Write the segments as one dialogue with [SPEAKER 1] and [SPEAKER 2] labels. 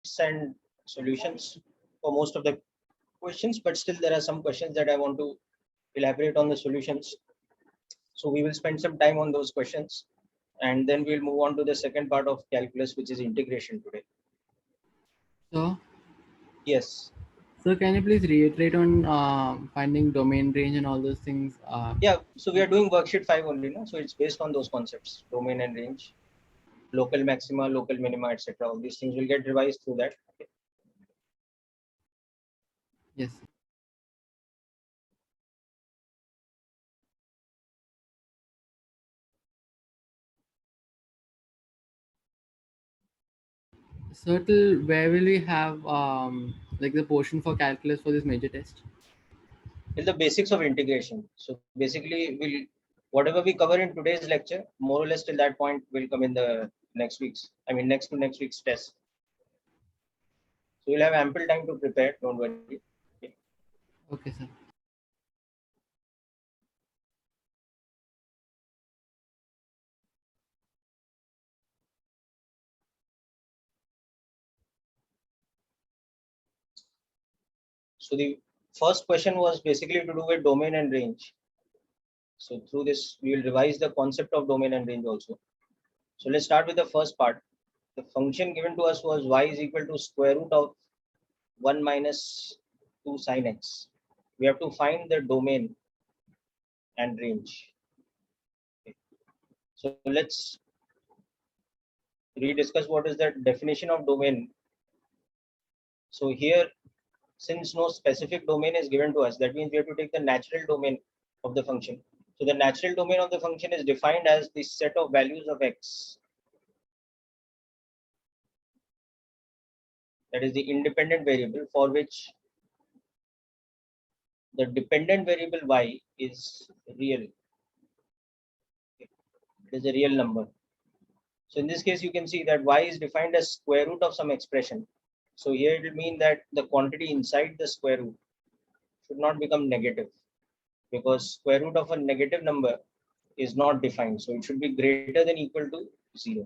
[SPEAKER 1] concepts and solutions for most of the questions, but still there are some questions that I want to elaborate on the solutions. So we will spend some time on those questions, and then we'll move on to the second part of calculus, which is integration today.
[SPEAKER 2] So,
[SPEAKER 1] Yes.
[SPEAKER 2] so can you please reiterate on finding domain range and all those things?
[SPEAKER 1] Yeah. So we are doing worksheet 5 only, no? So it's based on those concepts: domain and range, local maxima, local minima, etc. All these things will get revised through that. Okay.
[SPEAKER 2] Yes. So till where will we have like the portion for calculus for this major test?
[SPEAKER 1] Till the basics of integration. So basically, whatever we cover in today's lecture, more or less till that point will come in the next week's. I mean, next to next week's test. So we'll have ample time to prepare. Don't worry. Okay.
[SPEAKER 2] Okay, sir.
[SPEAKER 1] So the first question was basically to do with domain and range. So through this, we will revise the concept of domain and range also. So let's start with the first part. The function given to us was y is equal to square root of 1 minus 2 sine x. We have to find the domain and range. Okay. So let's rediscuss what is the definition of domain. So here, since no specific domain is given to us, that means we have to take the natural domain of the function. So the natural domain of the function is defined as the set of values of x. That is the independent variable for which the dependent variable y is real. It is a real number. So in this case, you can see that y is defined as square root of some expression. So here it will mean that the quantity inside the square root should not become negative, because square root of a negative number is not defined. So it should be greater than equal to 0.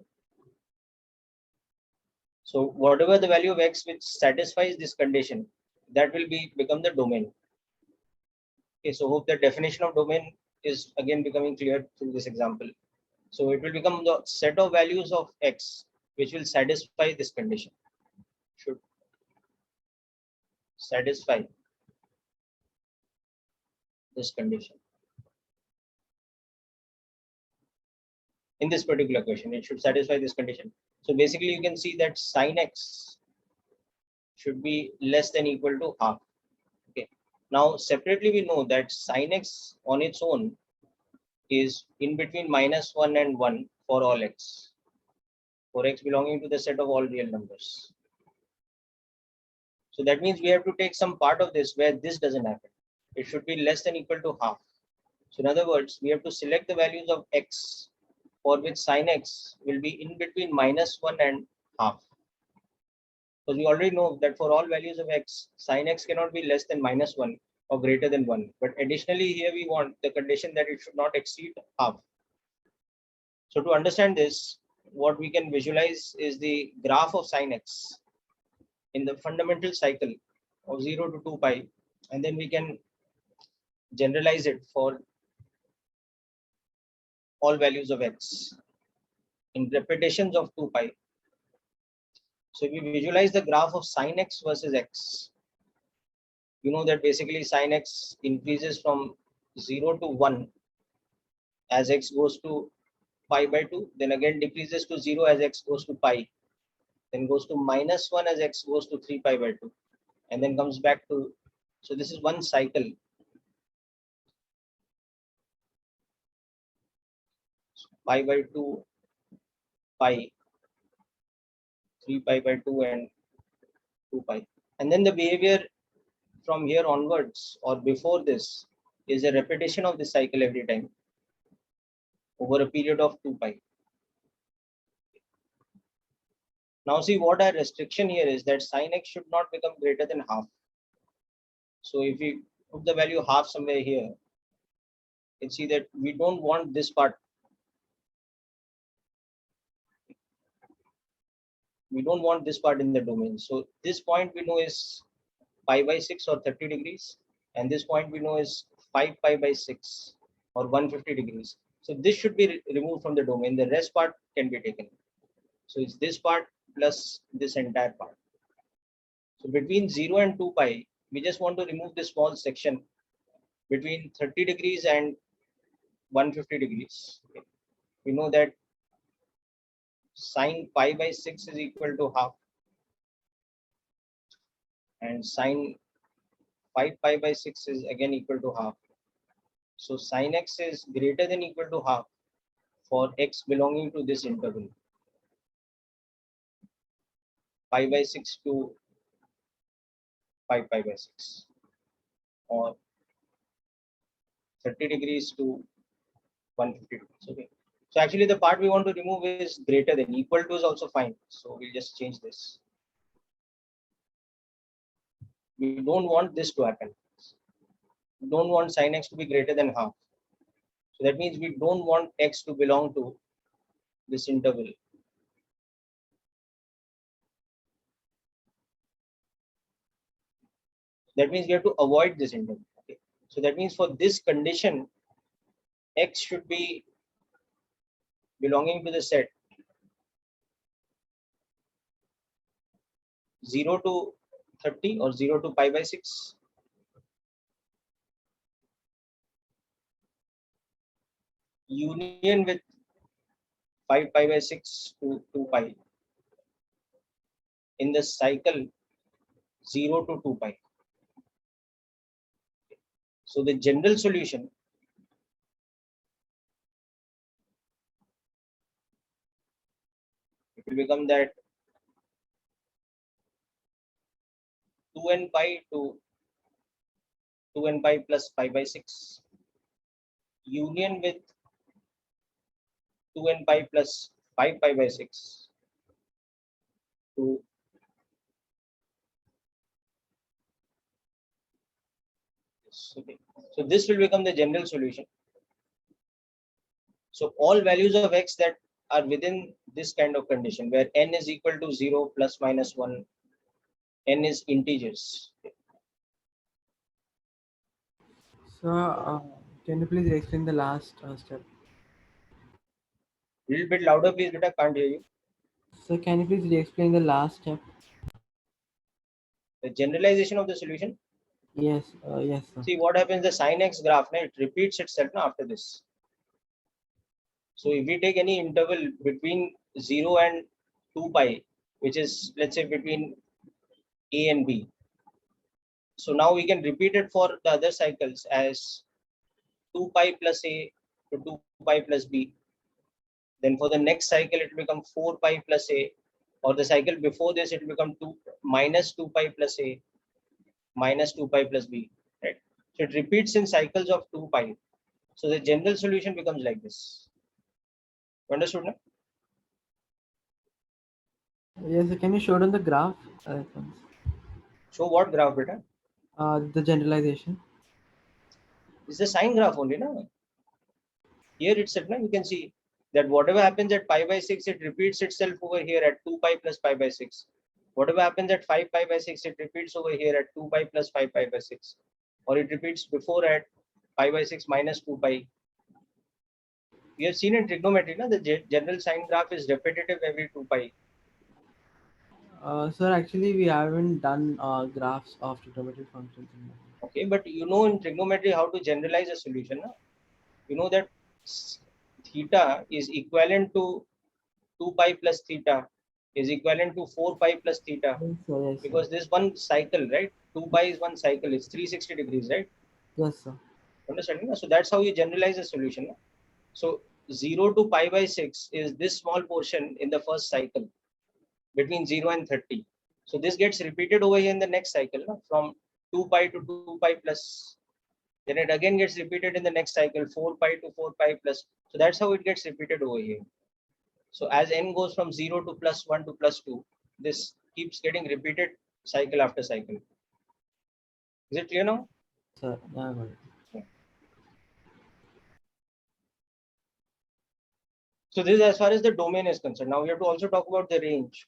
[SPEAKER 1] So whatever the value of x which satisfies this condition, that will become the domain. Okay, so hope the definition of domain is again becoming clear through this example. So it will become the set of values of x which will satisfy this condition. Should satisfy this condition. In this particular question, it should satisfy this condition. So basically, you can see that sine x should be less than equal to half. Okay. Now, separately, we know that sine x on its own is in between -1 and 1 for all x, for x belonging to the set of all real numbers. So that means we have to take some part of this where this doesn't happen. It should be less than equal to half. So in other words, we have to select the values of x for which sine x will be in between -1 and half. Because we already know that for all values of x, sine x cannot be less than -1 or greater than 1. But additionally, here we want the condition that it should not exceed half. So to understand this, what we can visualize is the graph of sine x in the fundamental cycle of 0 to 2 pi, and then we can generalize it for all values of x in repetitions of 2 pi. So if we visualize the graph of sine x versus x, you know that basically sine x increases from 0 to 1 as x goes to pi by 2, then again decreases to 0 as x goes to pi, then goes to -1 as x goes to 3 pi by 2, and then comes back to, so this is one cycle. Pi by 2, pi, 3 pi by 2, and 2 pi. And then the behavior from here onwards or before this is a repetition of the cycle every time over a period of 2 pi. Now see, what our restriction here is that sine x should not become greater than half. So if we put the value half somewhere here, you can see that we don't want this part. We don't want this part in the domain. So this point we know is pi by 6 or 30 degrees, and this point we know is 5 pi by 6 or 150 degrees. So this should be removed from the domain. The rest part can be taken. So it's this part plus this entire part. So between 0 and 2 pi, we just want to remove this small section between 30 degrees and 150 degrees. Okay. We know that sine pi by 6 is equal to half, and sine 5 pi by 6 is again equal to half. So sine x is greater than equal to half for x belonging to this interval, pi by 6 to 5 pi by 6, or 30 degrees to 150 degrees. Okay. So actually the part we want to remove is greater than. Equal to is also fine. So we'll just change this. We don't want this to happen. We don't want sine x to be greater than half. So that means we don't want x to belong to this interval. That means we have to avoid this interval. Okay. So that means for this condition, x should be belonging to the set 0 to 30 or 0 to pi by 6. Union with 5 pi by 6 to 2 pi in the cycle 0 to 2 pi. So the general solution it will become that 2n pi to 2n pi plus pi by 6 union with 2n pi plus 5 pi by 6 to this. Okay. So this will become the general solution. So all values of x that are within this kind of condition where n is equal to 0 plus minus 1, n is integers.
[SPEAKER 2] So, can you please explain the last step?
[SPEAKER 1] Little bit louder, please, beta. Can't hear you.
[SPEAKER 2] So, can you please explain the last step?
[SPEAKER 1] The generalization of the solution.
[SPEAKER 2] Yes, yes, sir.
[SPEAKER 1] See what happens, the sin x graph, it repeats itself after this. So if we take any interval between 0 and 2 pi, which is let's say between a and b. So now we can repeat it for the other cycles as 2 pi plus a to 2 pi plus b. Then for the next cycle, it will become 4 pi plus a, or the cycle before this, it will become 2 minus 2 pi plus a minus 2 pi plus b. Right? So it repeats in cycles of 2 pi. So the general solution becomes like this. Understood? No?
[SPEAKER 2] Yes, sir. Can you show it on the graph?
[SPEAKER 1] So what graph, beta?
[SPEAKER 2] The generalization.
[SPEAKER 1] It's the sine graph only, no? Here itself, no? You can see that whatever happens at pi by 6, it repeats itself over here at 2 pi plus pi by 6. Whatever happens at 5 pi by 6, it repeats over here at 2 pi plus 5 pi by 6. Or it repeats before at pi by 6 minus 2 pi. We have seen in trigonometry, no? The general sine graph is repetitive every 2 pi.
[SPEAKER 2] Sir, actually, we haven't done graphs of trigonometric functions.
[SPEAKER 1] Okay, but you know in trigonometry how to generalize a solution. No? You know that theta is equivalent to 2 pi plus theta is equivalent to 4 pi plus theta,
[SPEAKER 2] Yes, sir. Yes, sir.
[SPEAKER 1] because this one cycle, right? 2 pi is one cycle, it's 360 degrees, right?
[SPEAKER 2] Yes, sir.
[SPEAKER 1] Understanding? So that's how you generalize a solution. No? So 0 to pi by 6 is this small portion in the first cycle between 0 and 30. So this gets repeated over here in the next cycle, no? From 2 pi to 2 pi plus. Then it again gets repeated in the next cycle, 4 pi to 4 pi plus. So that's how it gets repeated over here. So as n goes from 0 to plus 1 to plus 2, this keeps getting repeated cycle after cycle. Is it clear now?
[SPEAKER 2] Sir, yeah, I got it.
[SPEAKER 1] Yeah. So this is as far as the domain is concerned. Now we have to also talk about the range.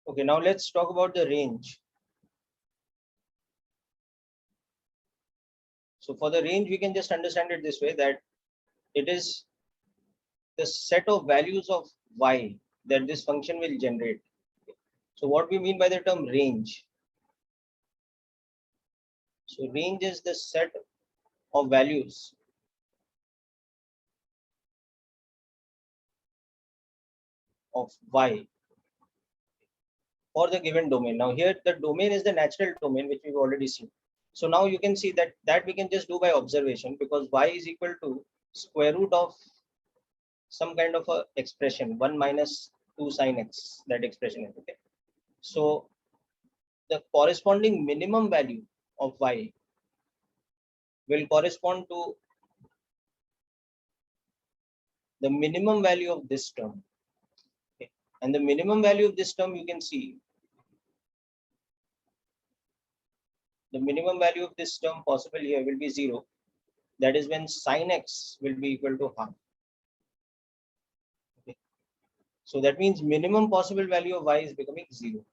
[SPEAKER 1] Okay, now let's talk about the range. So for the range, we can just understand it this way, that it is the set of values of y that this function will generate. So what we mean by the term range? So range is the set of values of y for the given domain. Now here the domain is the natural domain, which we've already seen. So now you can see that we can just do by observation, because y is equal to square root of some kind of a expression, 1 minus 2 sine x, that expression is okay. So the corresponding minimum value of y will correspond to the minimum value of this term. Okay. And the minimum value of this term, you can see the minimum value of this term possible here will be 0. That is when sine x will be equal to half. Okay. So that means minimum possible value of y is becoming 0.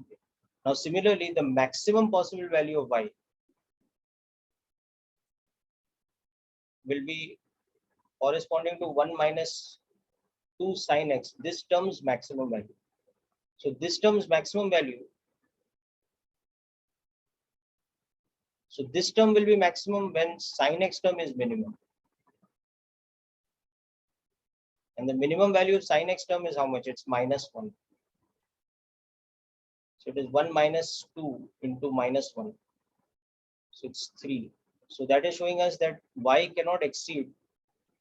[SPEAKER 1] Okay. Now similarly, the maximum possible value of y will be corresponding to 1 minus 2 sine x, this term's maximum value. So this term's maximum value, so this term will be maximum when sine x term is minimum. And the minimum value of sine x term is how much? It's minus 1. So it is 1 minus 2 into minus 1. So it's 3. So that is showing us that y cannot exceed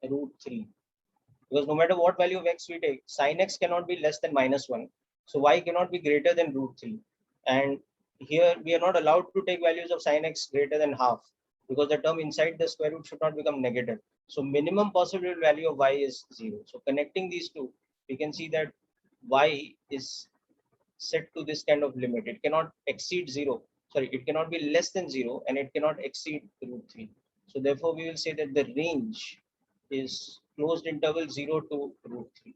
[SPEAKER 1] root 3. Because no matter what value of x we take, sine x cannot be less than minus 1. So y cannot be greater than root 3. And here we are not allowed to take values of sine x greater than half, because the term inside the square root should not become negative. So minimum possible value of y is 0. So connecting these two, we can see that y is set to this kind of limit. It cannot exceed 0. Sorry, it cannot be less than 0, and it cannot exceed root 3. So therefore, we will say that the range is closed interval 0 to root 3.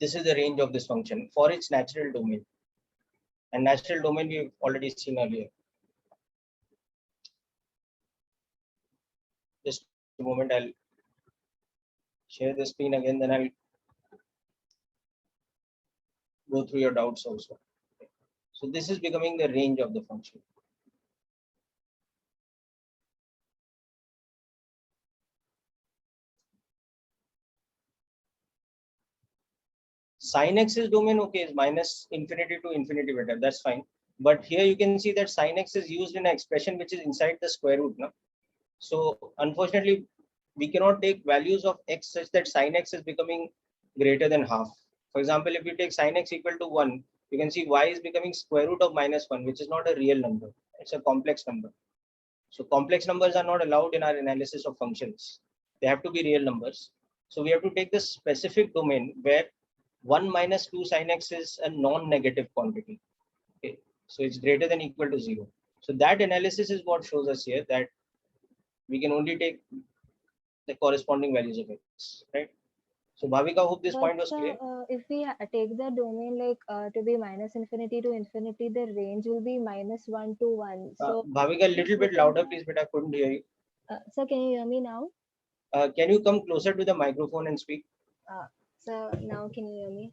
[SPEAKER 1] This is the range of this function for its natural domain. And natural domain we've already seen earlier. Just a moment, I'll share the screen again, then I'll go through your doubts also. So this is becoming the range of the function. Sin x's domain, okay, is minus infinity to infinity beta. That's fine. But here you can see that sin x is used in an expression which is inside the square root. No? So unfortunately, we cannot take values of x such that sin x is becoming greater than half. For example, if you take sin x equal to 1, you can see y is becoming square root of minus 1, which is not a real number. It's a complex number. So complex numbers are not allowed in our analysis of functions. They have to be real numbers. So we have to take the specific domain where 1 minus 2 sin x is a non-negative quantity. Okay. So it's greater than equal to 0. So that analysis is what shows us here that we can only take the corresponding values of x, right? So Bhavika, hope this point was clear.
[SPEAKER 3] If we take the domain like to be minus infinity to infinity, the range will be minus 1 to 1. So
[SPEAKER 1] Bhavika, a little bit louder, please, but I couldn't hear you.
[SPEAKER 3] so can you hear me now?
[SPEAKER 1] Can you come closer to the microphone and speak?
[SPEAKER 3] So now can you hear me?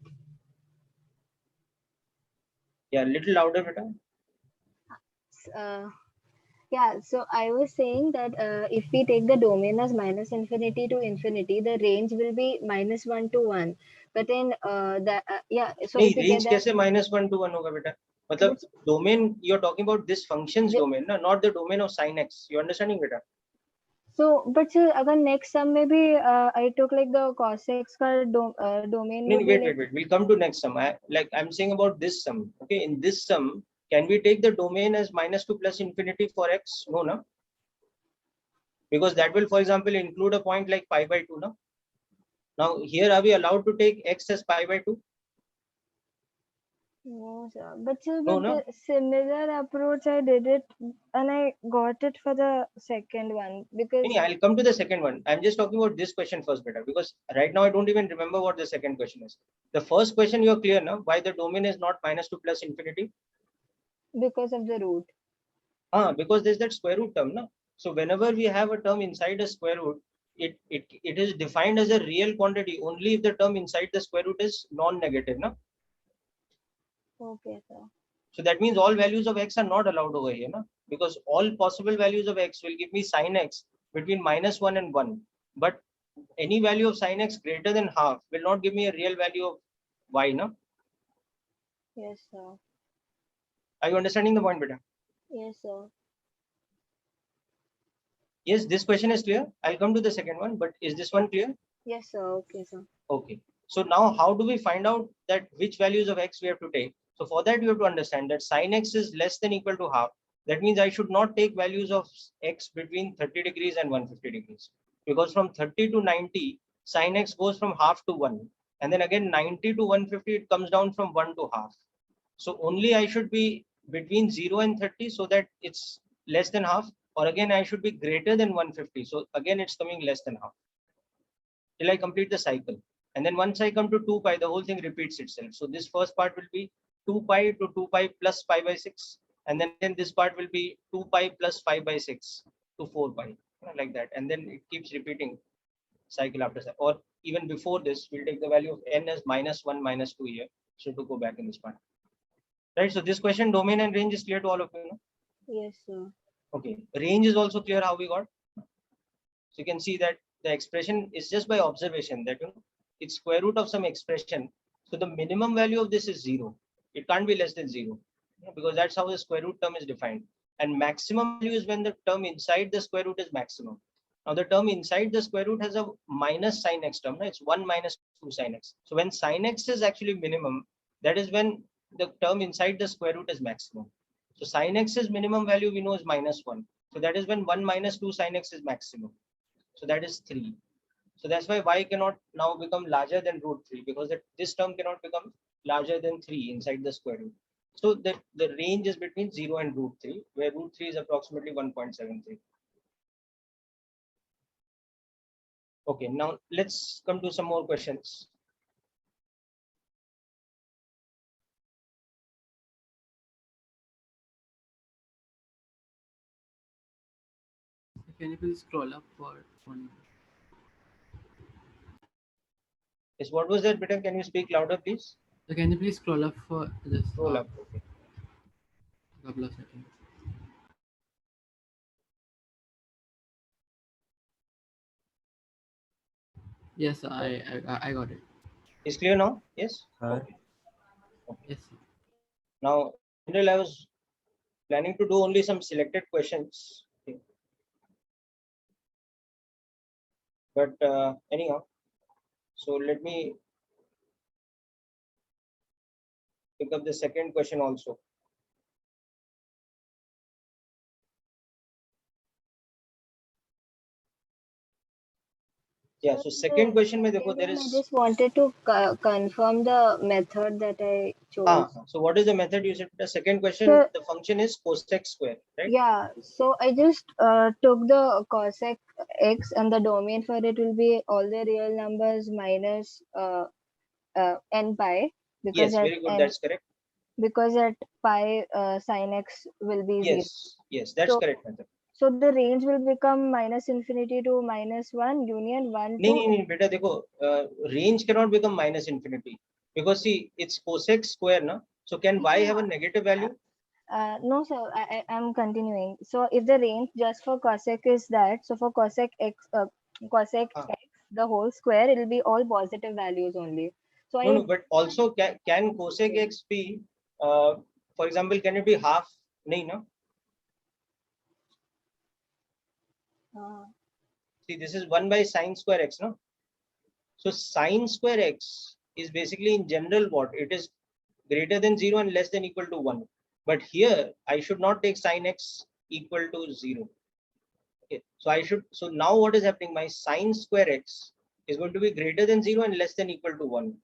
[SPEAKER 1] Yeah, a little louder, beta.
[SPEAKER 3] Yeah, so I was saying that if we take the domain as minus infinity to infinity, the range will be minus 1 to 1. But in so
[SPEAKER 1] नहीं,
[SPEAKER 3] if you
[SPEAKER 1] range
[SPEAKER 3] get that,
[SPEAKER 1] कैसे minus 1 to 1 होगा बेटा? मतलब domain you're talking about this function's domain, no? Not the domain of sin x. You understanding, beta?
[SPEAKER 3] So, but sir, अगर next sum maybe I took like the cos x का domain
[SPEAKER 1] No,
[SPEAKER 3] would be
[SPEAKER 1] wait. We'll come to next sum. I'm saying about this sum. Okay, in this sum, can we take the domain as minus 2 plus infinity for x? No, no. Because that will, for example, include a point like pi by 2, no? Now, here are we allowed to take x as pi by 2?
[SPEAKER 3] No, sir. But sir,
[SPEAKER 1] No,
[SPEAKER 3] with
[SPEAKER 1] no.
[SPEAKER 3] the similar approach, I did it and I got it for the second one because
[SPEAKER 1] I'll come to the second one. I'm just talking about this question first, better, because right now I don't even remember what the second question is. The first question you're clear now, why the domain is not -2 plus infinity?
[SPEAKER 3] because of the root.
[SPEAKER 1] Because there's that square root term, no? So whenever we have a term inside a square root, it is defined as a real quantity only if the term inside the square root is non-negative, no?
[SPEAKER 3] Okay, sir.
[SPEAKER 1] So that means all values of x are not allowed over here, no? Because all possible values of x will give me sin x between -1 and 1. But any value of sin x greater than half will not give me a real value of y, no?
[SPEAKER 3] Yes, sir.
[SPEAKER 1] Are you understanding the point, beta?
[SPEAKER 3] Yes, sir.
[SPEAKER 1] Yes, this question is clear. I'll come to the second one, but is this one clear?
[SPEAKER 3] Yes, sir. Okay, sir.
[SPEAKER 1] Okay. So now how do we find out that which values of x we have to take? So for that, you have to understand that sin x is less than equal to half. That means I should not take values of x between 30 degrees and 150 degrees. Because from 30 to 90, sin x goes from half to 1. And then again 90 to 150, it comes down from 1 to half. So only I should be between 0 and 30 so that it's less than half. Or again, I should be greater than 150. So again, it's coming less than half till I complete the cycle. And then once I come to 2 pi, the whole thing repeats itself. So this first part will be 2 pi to 2 pi plus pi by 6. And then again, this part will be 2 pi plus 5 by 6 to 4 pi, like that. And then it keeps repeating cycle after cycle. Or even before this, we'll take the value of n as -1, -2 here. So to go back in this part. Right. So this question, domain and range, is clear to all of you, no?
[SPEAKER 3] Yes, sir.
[SPEAKER 1] Okay. Range is also clear how we got. So you can see that the expression is just by observation that it's square root of some expression. So the minimum value of this is 0. It can't be less than 0 because that's how the square root term is defined. And maximum value is when the term inside the square root is maximum. Now the term inside the square root has a minus sin x term. It's 1 minus 2 sin x. So when sin x is actually minimum, that is when the term inside the square root is maximum. So sin x's minimum value we know is -1. So that is when 1 minus 2 sin x is maximum. So that is 3. So that's why y cannot now become larger than √3 because this term cannot become larger than 3 inside the square root. So the range is between 0 and √3, where √3 is approximately 1.73. Okay, now let's come to some more questions.
[SPEAKER 2] Can you please scroll up for one?
[SPEAKER 1] Yes, what was that, Beta? Can you speak louder, please?
[SPEAKER 2] So can you please scroll up for just
[SPEAKER 1] Roll up. Okay.
[SPEAKER 2] a couple of seconds? Yes, I got it.
[SPEAKER 1] Is clear now? Yes. Okay.
[SPEAKER 2] Yes, sir.
[SPEAKER 1] Now, in general, I was planning to do only some selected questions. Okay. But anyhow, so let me pick up the second question also. Yeah, so second question mein dekho, there
[SPEAKER 3] I
[SPEAKER 1] is
[SPEAKER 3] just wanted to confirm the method that I chose.
[SPEAKER 1] so what is the method you said? The second question,
[SPEAKER 3] So,
[SPEAKER 1] the function is cosec square, right?
[SPEAKER 3] yeah, so I just took the cosec x and the domain for it will be all the real numbers minus n pi
[SPEAKER 1] Yes, very good, that's correct.
[SPEAKER 3] because at pi sin x will be 0.
[SPEAKER 1] Yes, that's
[SPEAKER 3] So,
[SPEAKER 1] correct method.
[SPEAKER 3] so the range will become minus infinity to -1 union 1 to
[SPEAKER 1] नहीं beta dekho, range cannot become minus infinity because see it's cosec square, na? So can y have a negative value?
[SPEAKER 3] no, sir, I'm continuing. So if the range just for cosec is that, so for cosec x, x, the whole square, it will be all positive values only. So
[SPEAKER 1] No, but also can cosec x be, for example, can it be half? नहीं, no? See, this is 1 by sin square x, no? So sin square x is basically in general what? It is greater than 0 and less than equal to 1. But here, I should not take sin x equal to 0. Okay, so now what is happening? My sin square x is going to be greater than 0 and less than equal to 1.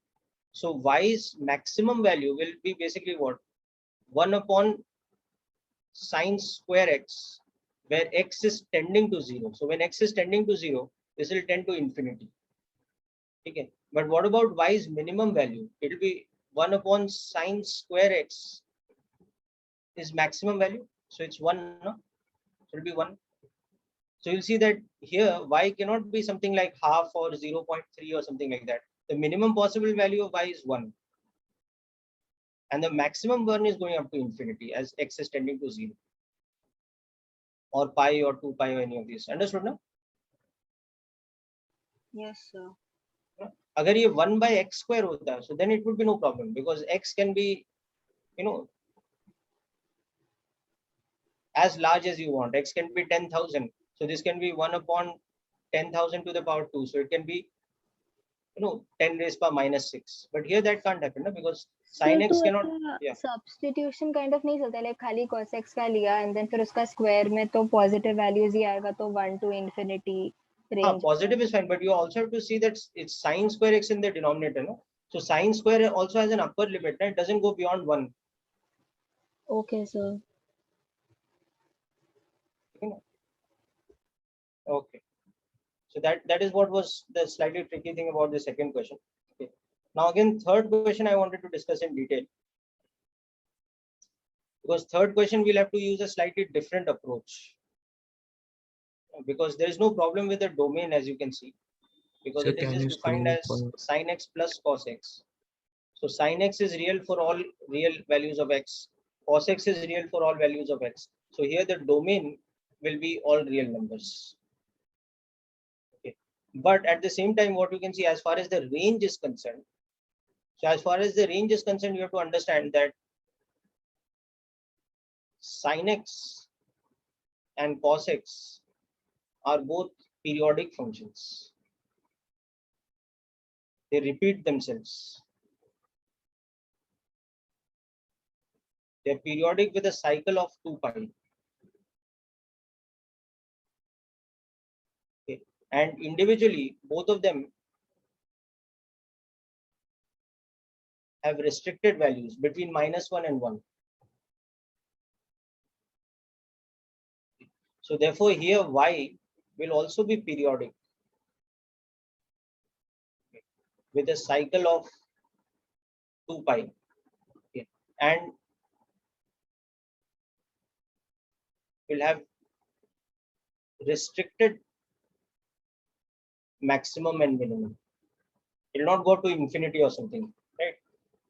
[SPEAKER 1] So y's maximum value will be basically what? 1 upon sine square x, where x is tending to 0. So when x is tending to 0, this will tend to infinity. Okay. But what about y's minimum value? It will be 1 upon sine square x is maximum value. So it's 1. No? So it will be 1. So you'll see that here y cannot be something like half or 0.3 or something like that. The minimum possible value of y is 1. And the maximum one is going up to infinity as x is tending to 0. Or pi or 2 pi or any of these. Understood now?
[SPEAKER 3] Yes, sir.
[SPEAKER 1] अगर ये 1 by x square होता है, so then it would be no problem because x can be, as large as you want. X can be 10,000. So this can be 1 upon 10,000 to the power 2. So it can be, 10 raised power minus 6. But here that can't happen, no? Because sin x cannot. Yeah.
[SPEAKER 3] Substitution kind of नहीं चलता, like खाली cos x का लिया and then फिर उसका square में तो positive values ही आएगा, तो 1 to infinity range.
[SPEAKER 1] Positive is fine, but you also have to see that it's sine square x in the denominator, no? So sine square also has an upper limit, right? It doesn't go beyond 1.
[SPEAKER 3] Okay, sir.
[SPEAKER 1] Okay. So that is what was the slightly tricky thing about the second question. Okay. Now again, third question I wanted to discuss in detail. Because third question we'll have to use a slightly different approach. Because there is no problem with the domain, as you can see. Because
[SPEAKER 2] So
[SPEAKER 1] it is just defined as sin x plus cos x. So sin x is real for all real values of x. Cos x is real for all values of x. So here the domain will be all real numbers. Okay. But at the same time, what you can see as far as the range is concerned. So as far as the range is concerned, you have to understand that sin x and cos x are both periodic functions. They repeat themselves. They're periodic with a cycle of 2 pi. Okay. And individually, both of them have restricted values between -1 and 1. So therefore, here y will also be periodic with a cycle of 2 pi. Okay. And will have restricted maximum and minimum. It will not go to infinity or something, right?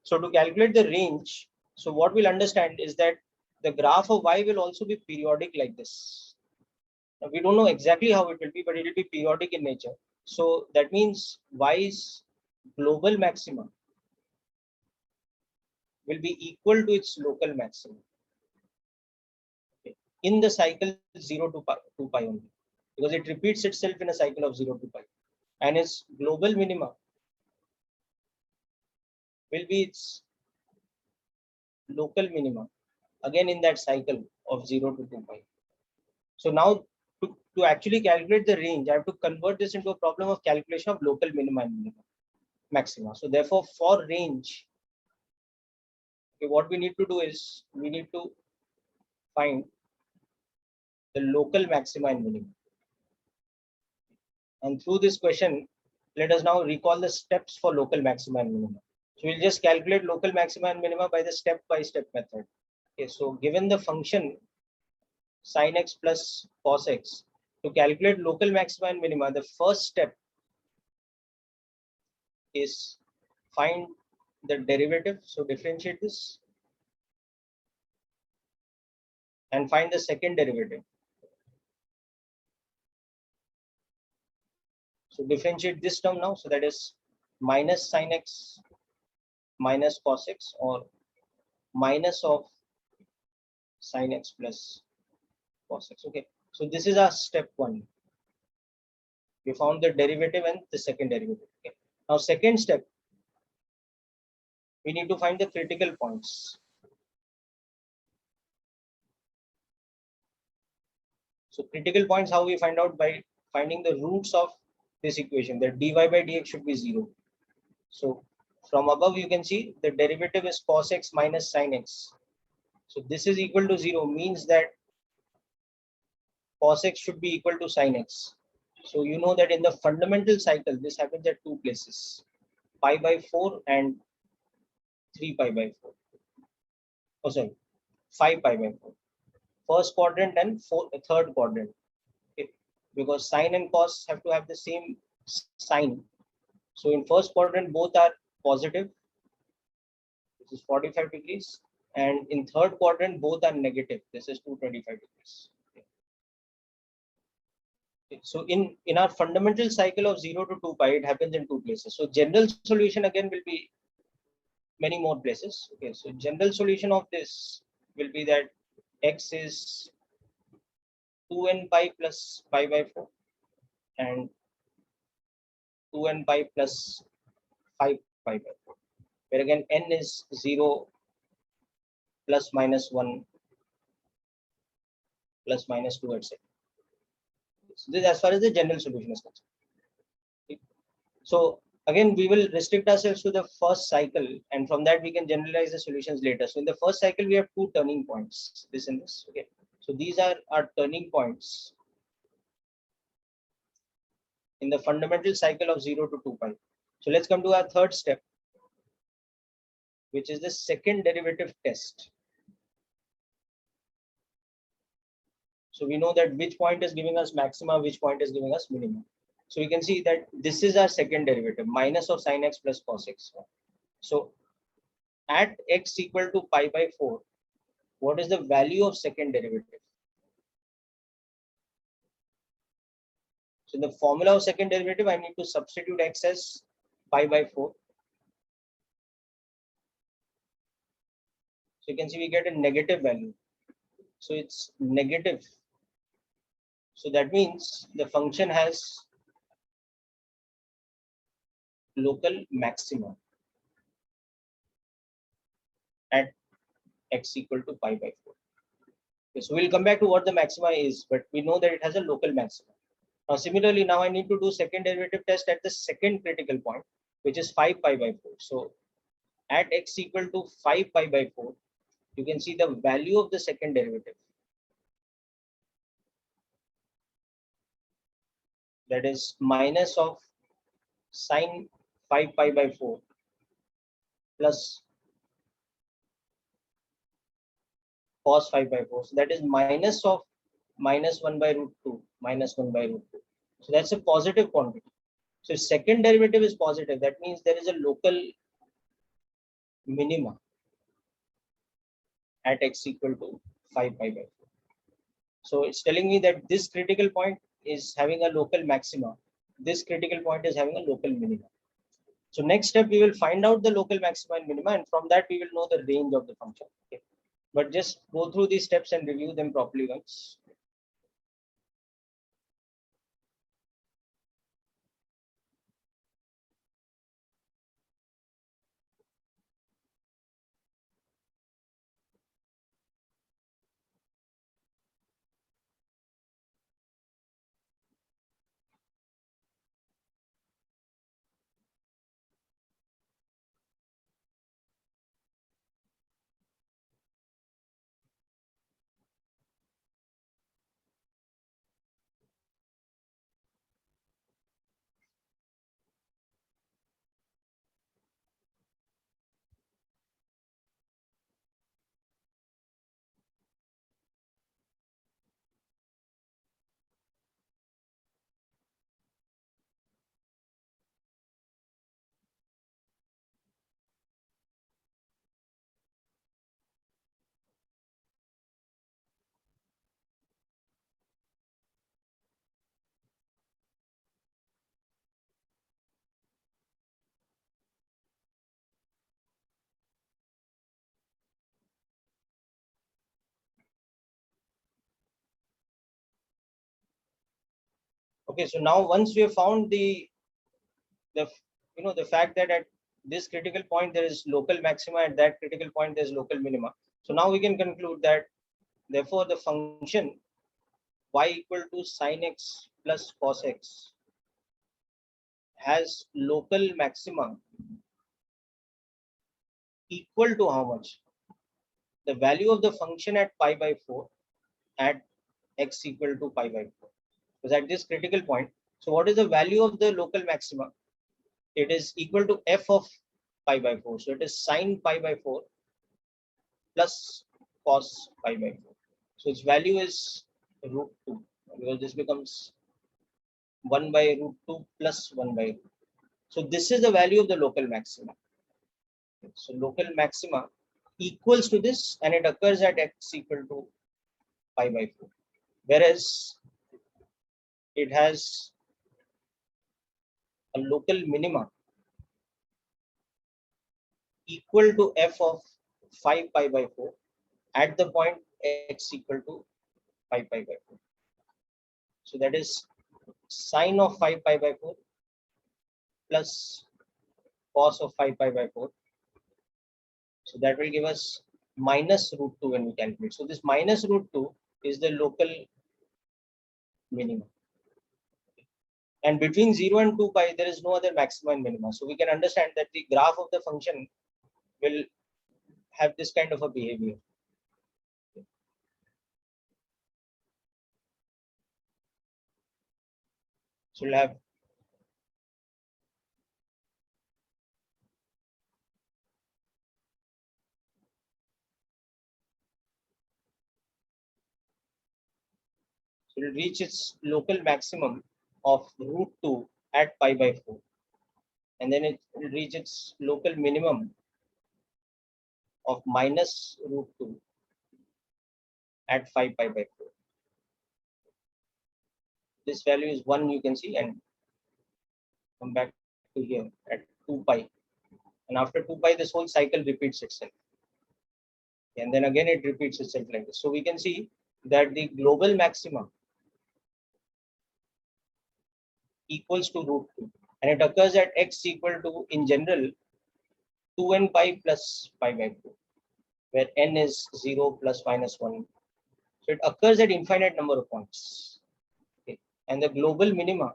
[SPEAKER 1] So to calculate the range, so what we'll understand is that the graph of y will also be periodic like this. Now, we don't know exactly how it will be, but it will be periodic in nature. So that means y's global maxima will be equal to its local maximum in the cycle 0 to 2 pi only, because it repeats itself in a cycle of 0 to pi, and its global minima will be its local minima again in that cycle of 0 to 2 pi. So now to actually calculate the range, I have to convert this into a problem of calculation of local minima and minima, maxima. So therefore, for range, okay, what we need to do is we need to find the local maxima and minima. And through this question, let us now recall the steps for local maxima and minima. So we'll just calculate local maxima and minima by the step-by-step method. Okay, so given the function sin x plus cos x, to calculate local maxima and minima, the first step is find the derivative. So differentiate this and find the second derivative. So differentiate this term now. So that is minus sin x minus cos x, or minus of sin x plus cos x. Okay. So this is our step 1. We found the derivative and the second derivative. Okay. Now second step, we need to find the critical points. So critical points, how we find out? By finding the roots of this equation, that dy by dx should be 0. So From above, you can see the derivative is cos x minus sin x. So this is equal to 0 means that cos x should be equal to sin x. So you know that in the fundamental cycle, this happens at two places, pi by 4 and 3 pi by 4. Oh, sorry, 5 pi by 4. First quadrant and third quadrant. Okay. Because sine and cos have to have the same sign. So in first quadrant, both are positive, which is 45 degrees. And in third quadrant, both are negative. This is 225 degrees. Okay. So in our fundamental cycle of 0 to 2 pi, it happens in two places. So general solution again will be many more places. Okay. So general solution of this will be that x is 2n pi plus pi by 4 and 2n pi plus 5 pi by 4, where again n is 0 plus minus 1 plus minus 2, etc. So this as far as the general solution is concerned. Okay. So again, we will restrict ourselves to the first cycle, and from that we can generalize the solutions later. So in the first cycle, we have two turning points, this and this. Okay. So these are our turning points in the fundamental cycle of 0 to 2 pi. So let's come to our third step, which is the second derivative test. So we know that which point is giving us maxima, which point is giving us minimum. So we can see that this is our second derivative, minus of sin x plus cos x. So at x equal to pi by 4, what is the value of second derivative? So in the formula of second derivative, I need to substitute x as pi by 4. So you can see we get a negative value. So it's negative. So that means the function has local maximum at x equal to pi by 4. Okay, so we'll come back to what the maxima is, but we know that it has a local maximum. Now similarly, now I need to do second derivative test at the second critical point, which is 5 pi by 4. So at x equal to 5 pi by 4, you can see the value of the second derivative. That is minus of sine 5 pi by 4 plus cos 5 by 4. So that is minus of minus 1 by root 2, minus 1 by root 2. So that's a positive quantity. So if second derivative is positive, that means there is a local minima at x equal to 5 pi by 4. So it's telling me that this critical point is having a local maxima. This critical point is having a local minima. So next step, we will find out the local maxima and minima, and from that we will know the range of the function. Okay. But just go through these steps and review them properly once. Okay, so now once we have found the fact that at this critical point there is local maxima, at that critical point there is local minima. So now we can conclude that therefore the function y equal to sin x plus cos x has local maxima equal to how much? The value of the function at pi by 4 at x equal to pi by 4. Because at this critical point, so what is the value of the local maxima? It is equal to f of pi by 4. So it is sine pi by 4 plus cos pi by 4. So its value is root 2, because this becomes 1 by root 2 plus 1 by root. So this is the value of the local maxima. So local maxima equals to this, and it occurs at x equal to pi by 4. Whereas it has a local minima equal to f of 5 pi by 4 at the point x equal to 5 pi by 4. So that is sine of 5 pi by 4 plus cos of 5 pi by 4. So that will give us minus root 2 when we calculate. So this minus root 2 is the local minimum. And between 0 and 2 pi, there is no other maxima and minima. So we can understand that the graph of the function will have this kind of a behavior. So we'll have it will reach its local maximum of root 2 at pi by 4. And then it will reach its local minimum of minus root 2 at 5 pi by 4. This value is 1, you can see, and come back to here at 2 pi. And after 2 pi, this whole cycle repeats itself. And then again, it repeats itself like this. So we can see that the global maxima equals to root 2. And it occurs at x equal to, in general, 2n pi plus pi by 4, where n is 0 plus minus 1. So it occurs at infinite number of points. Okay. And the global minima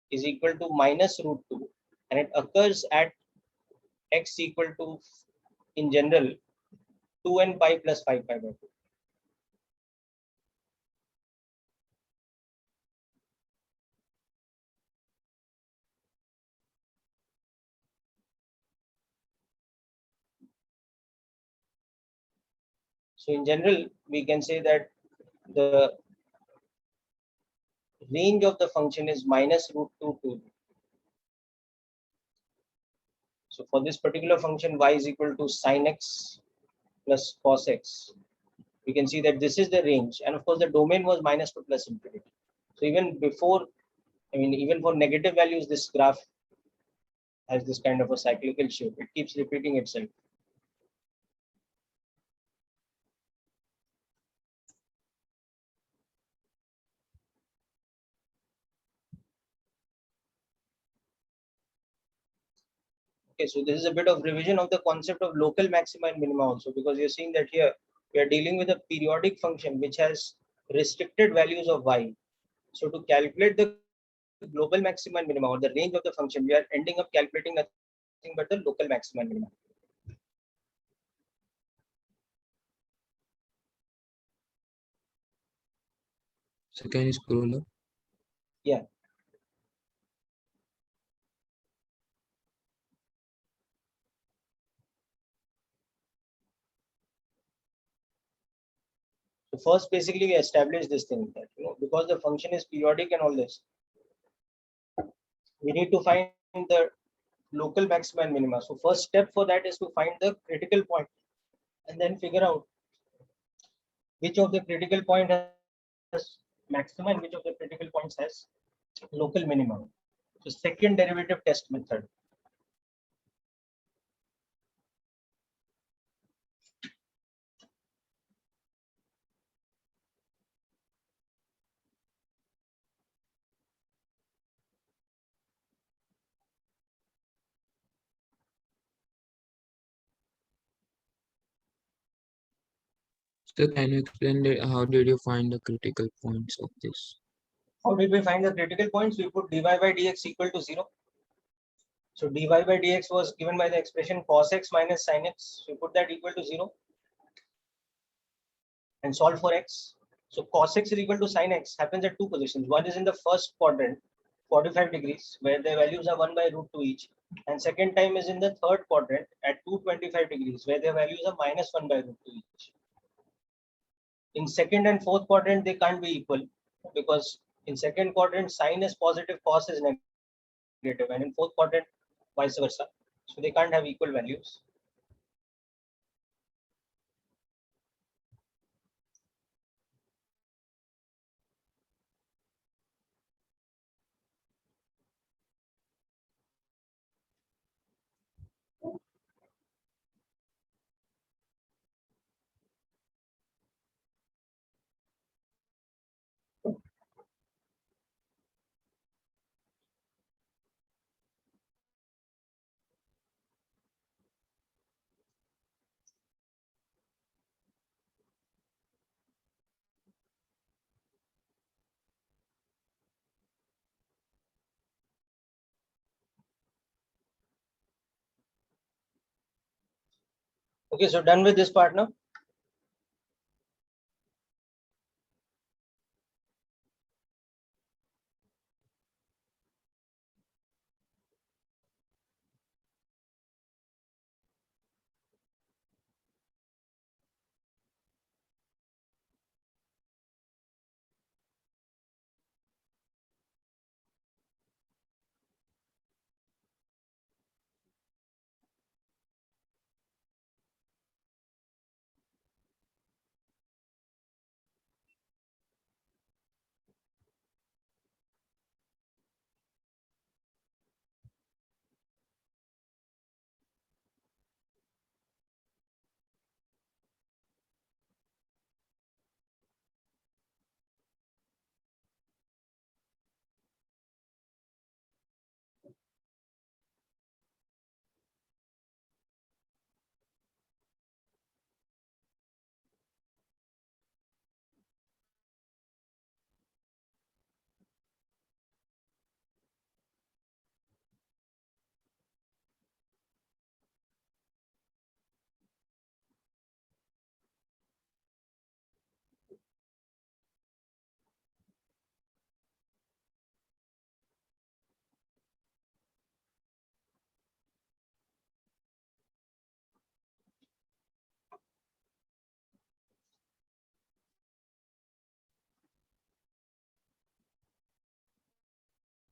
[SPEAKER 1] is equal to minus root 2, and it occurs at x equal to, in general, 2n pi plus 5 pi by 2. So in general, we can say that the range of the function is minus root 2 to. So for this particular function, y is equal to sine x plus cos x. We can see that this is the range, and of course the domain was minus to plus infinity. So even before, even for negative values, this graph has this kind of a cyclical shape. It keeps repeating itself. Okay, so this is a bit of revision of the concept of local maxima and minima also, because you're seeing that here we are dealing with a periodic function which has restricted values of y. So to calculate the global maxima and minima, or the range of the function, we are ending up calculating nothing but the local maxima and minima.
[SPEAKER 4] So can you scroll up?
[SPEAKER 1] Yeah. So first, basically, we establish this thing that, because the function is periodic and all this, we need to find the local maxima and minima. So first step for that is to find the critical point, and then figure out which of the critical point has maxima and which of the critical points has local minimum. So second derivative test method.
[SPEAKER 4] So can you explain how did you find the critical points of this?
[SPEAKER 1] How did we find the critical points? We put dy by dx equal to 0. So dy by dx was given by the expression cos x minus sin x. So put that equal to 0 and solve for x. So cos x is equal to sin x happens at two positions. One is in the first quadrant, 45 degrees, where the values are 1 by root 2 each. And second time is in the third quadrant at 225 degrees, where the values are minus 1 by root 2 each. In second and fourth quadrant, they can't be equal because in second quadrant, sine is positive, cos is negative, and in fourth quadrant, vice versa. So they can't have equal values. Okay, so done with this part now.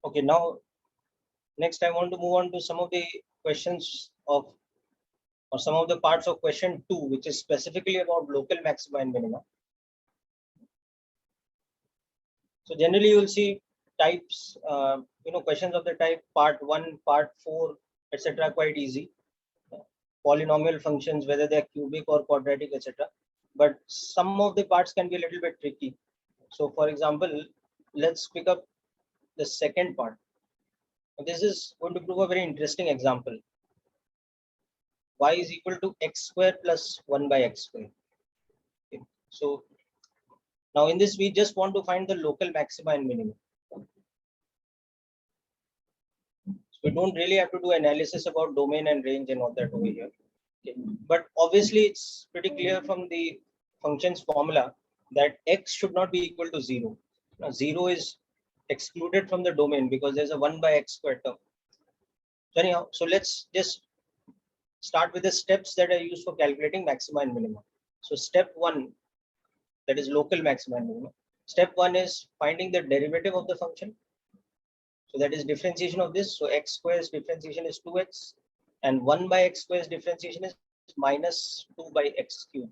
[SPEAKER 1] Okay, now next I want to move on to some of the questions of or some of the parts of question 2, which is specifically about local maxima and minima. So generally you will see types, questions of the type part 1, part 4, etc. quite easy. Polynomial functions, whether they're cubic or quadratic, etc. But some of the parts can be a little bit tricky. So for example, let's pick up the second part. This is going to prove a very interesting example. Y is equal to x square plus 1 by x square. Okay. So now in this, we just want to find the local maxima and minima. So we don't really have to do analysis about domain and range and all that over here. Okay. But obviously, it's pretty clear from the functions formula that x should not be equal to 0. Now, 0 is excluded from the domain because there's a 1 by x square term. So anyhow, so let's just start with the steps that are used for calculating maxima and minima. So step 1, that is local maxima and minima. Step 1 is finding the derivative of the function. So that is differentiation of this. So x square's differentiation is 2x and 1 by x square's differentiation is minus 2 by x cube.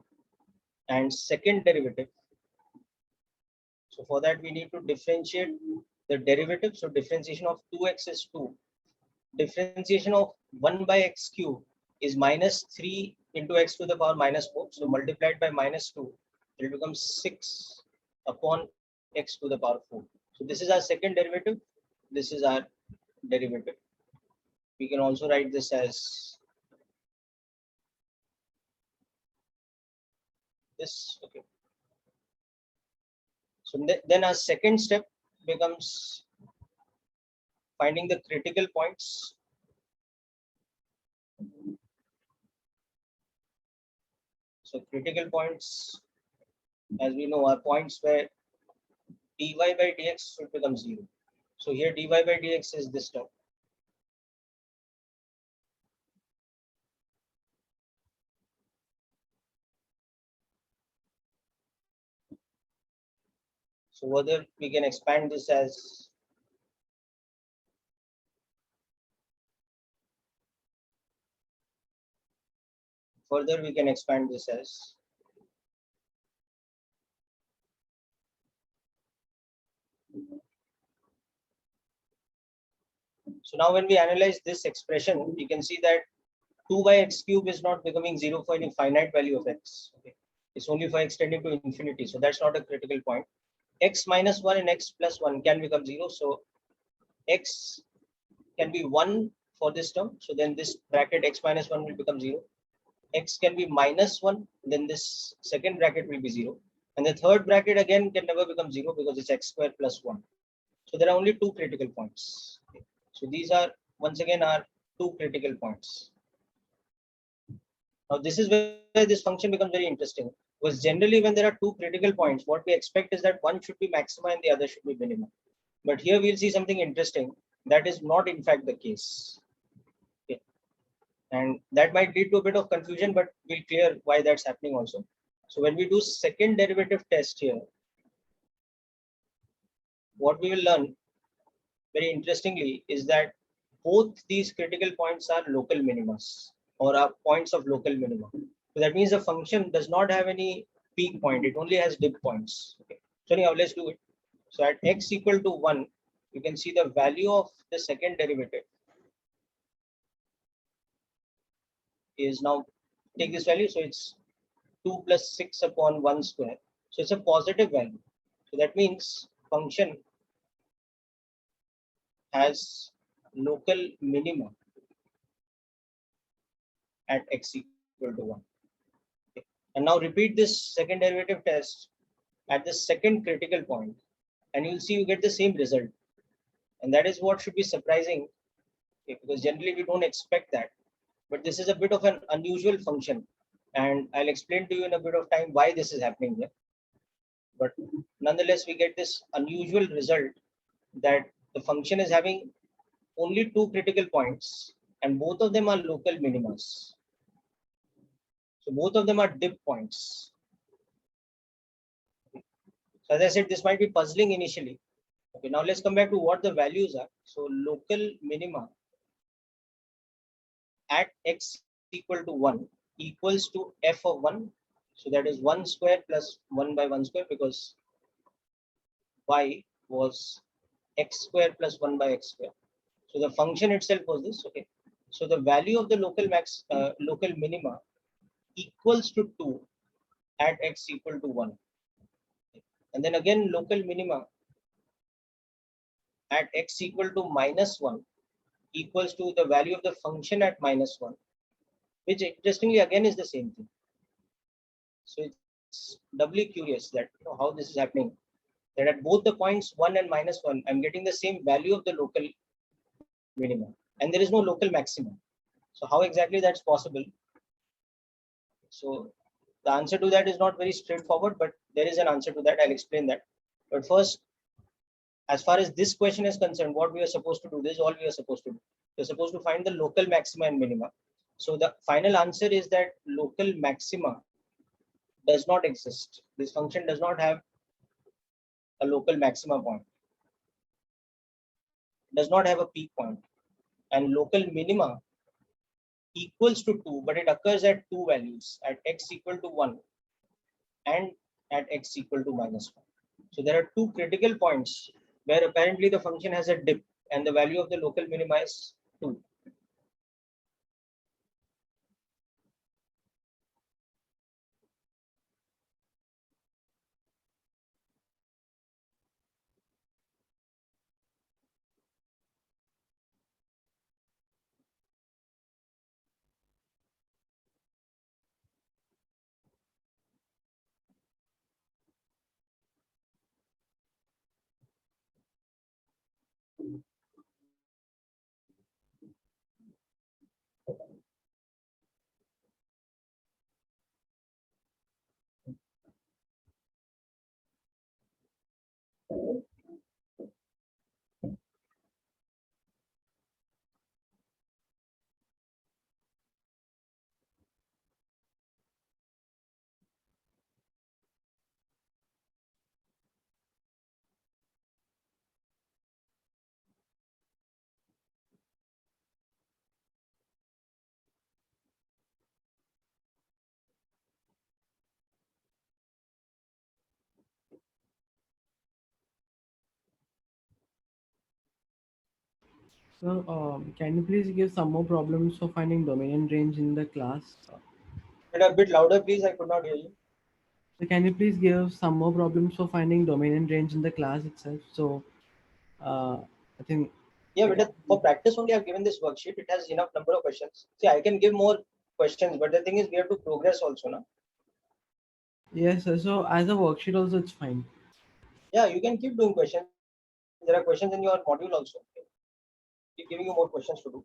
[SPEAKER 1] And second derivative. So for that we need to differentiate the derivative. So differentiation of 2x is 2. Differentiation of 1 by x cube is minus 3 into x to the power minus 4. So multiplied by minus 2, it becomes 6 upon x to the power 4. So this is our second derivative. This is our derivative. We can also write this as this. Okay. So then our second step becomes finding the critical points. So critical points, as we know, are points where dy by dx should become 0. So here dy by dx is this term. So whether we can expand this as further, we can expand this as so now when we analyze this expression, we can see that 2 by x cube is not becoming 0 for any finite value of x. Okay. It's only for extending to infinity. So that's not a critical point. X minus 1 and x plus 1 can become 0. So x can be 1 for this term. So then this bracket x minus 1 will become 0. X can be minus 1. Then this second bracket will be 0. And the third bracket again can never become 0 because it's x squared plus 1. So there are only two critical points. Okay. So these are once again our two critical points. Now this is where this function becomes very interesting, because generally when there are two critical points, what we expect is that one should be maxima and the other should be minima. But here we'll see something interesting. That is not in fact the case. Okay. And that might lead to a bit of confusion, but we'll clear why that's happening also. So when we do second derivative test here, what we will learn very interestingly is that both these critical points are local minimas or are points of local minima. So that means the function does not have any peak point. It only has dip points. Okay. So anyhow, let's do it. So at x equal to 1, you can see the value of the second derivative is now, take this value. So it's 2 plus 6 upon 1 square. So it's a positive value. So that means function has local minima at x equal to 1. Okay. And now repeat this second derivative test at the second critical point, and you'll see you get the same result. And that is what should be surprising, okay, because generally we don't expect that. But this is a bit of an unusual function, and I'll explain to you in a bit of time why this is happening here. But nonetheless, we get this unusual result that the function is having only two critical points, and both of them are local minimas. So both of them are dip points. So as I said, this might be puzzling initially. Okay, now let's come back to what the values are. So local minima at x equal to 1 equals to f of 1. So that is 1 square plus 1 by 1 square, because y was x square plus 1 by x square. So the function itself was this. Okay. So the value of the local minima equals to 2 at x equal to 1. And then again local minima at x equal to minus 1 equals to the value of the function at minus 1, which interestingly again is the same thing. So it's doubly curious that how this is happening, that at both the points 1 and minus 1, I'm getting the same value of the local minima, and there is no local maximum. So how exactly that's possible? So the answer to that is not very straightforward, but there is an answer to that. I'll explain that. But first, as far as this question is concerned, what we are supposed to do, this is all we are supposed to do. We're supposed to find the local maxima and minima. So the final answer is that local maxima does not exist. This function does not have a local maxima point, does not have a peak point, and local minima equals to 2, but it occurs at two values, at x equal to 1 and at x equal to minus 1. So there are two critical points where apparently the function has a dip and the value of the local minima is 2.
[SPEAKER 2] So, can you please give some more problems for finding domain and range in the class?
[SPEAKER 1] And a bit louder, please. I could not hear you.
[SPEAKER 2] So can you please give some more problems for finding domain and range in the class itself? So, I think.
[SPEAKER 1] Yeah, but for practice only, I've given this worksheet. It has enough number of questions. See, I can give more questions, but the thing is, we have to progress also, now.
[SPEAKER 2] Yes, sir. So as a worksheet also, it's fine.
[SPEAKER 1] Yeah, you can keep doing questions. There are questions in your module also. Keep giving you more questions to do.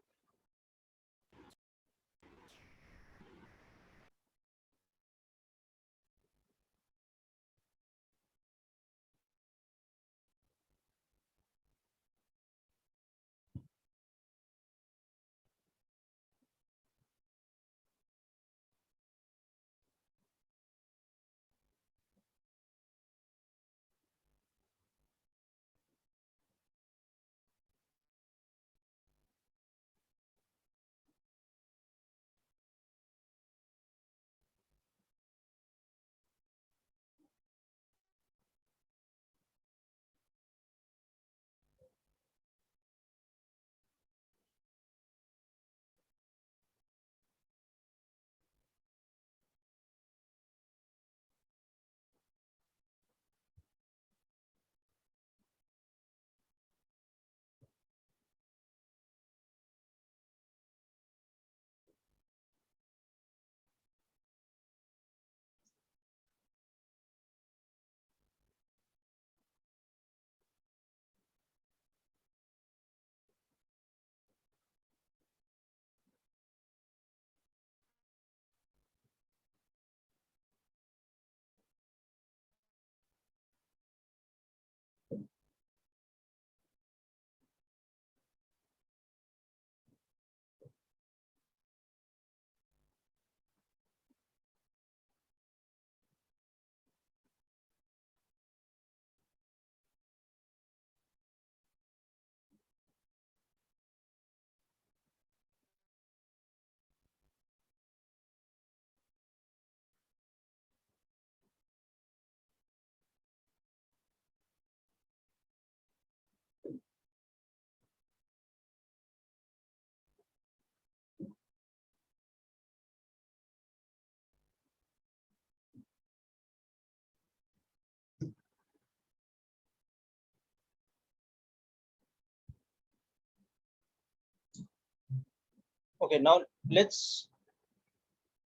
[SPEAKER 1] Okay, now let's.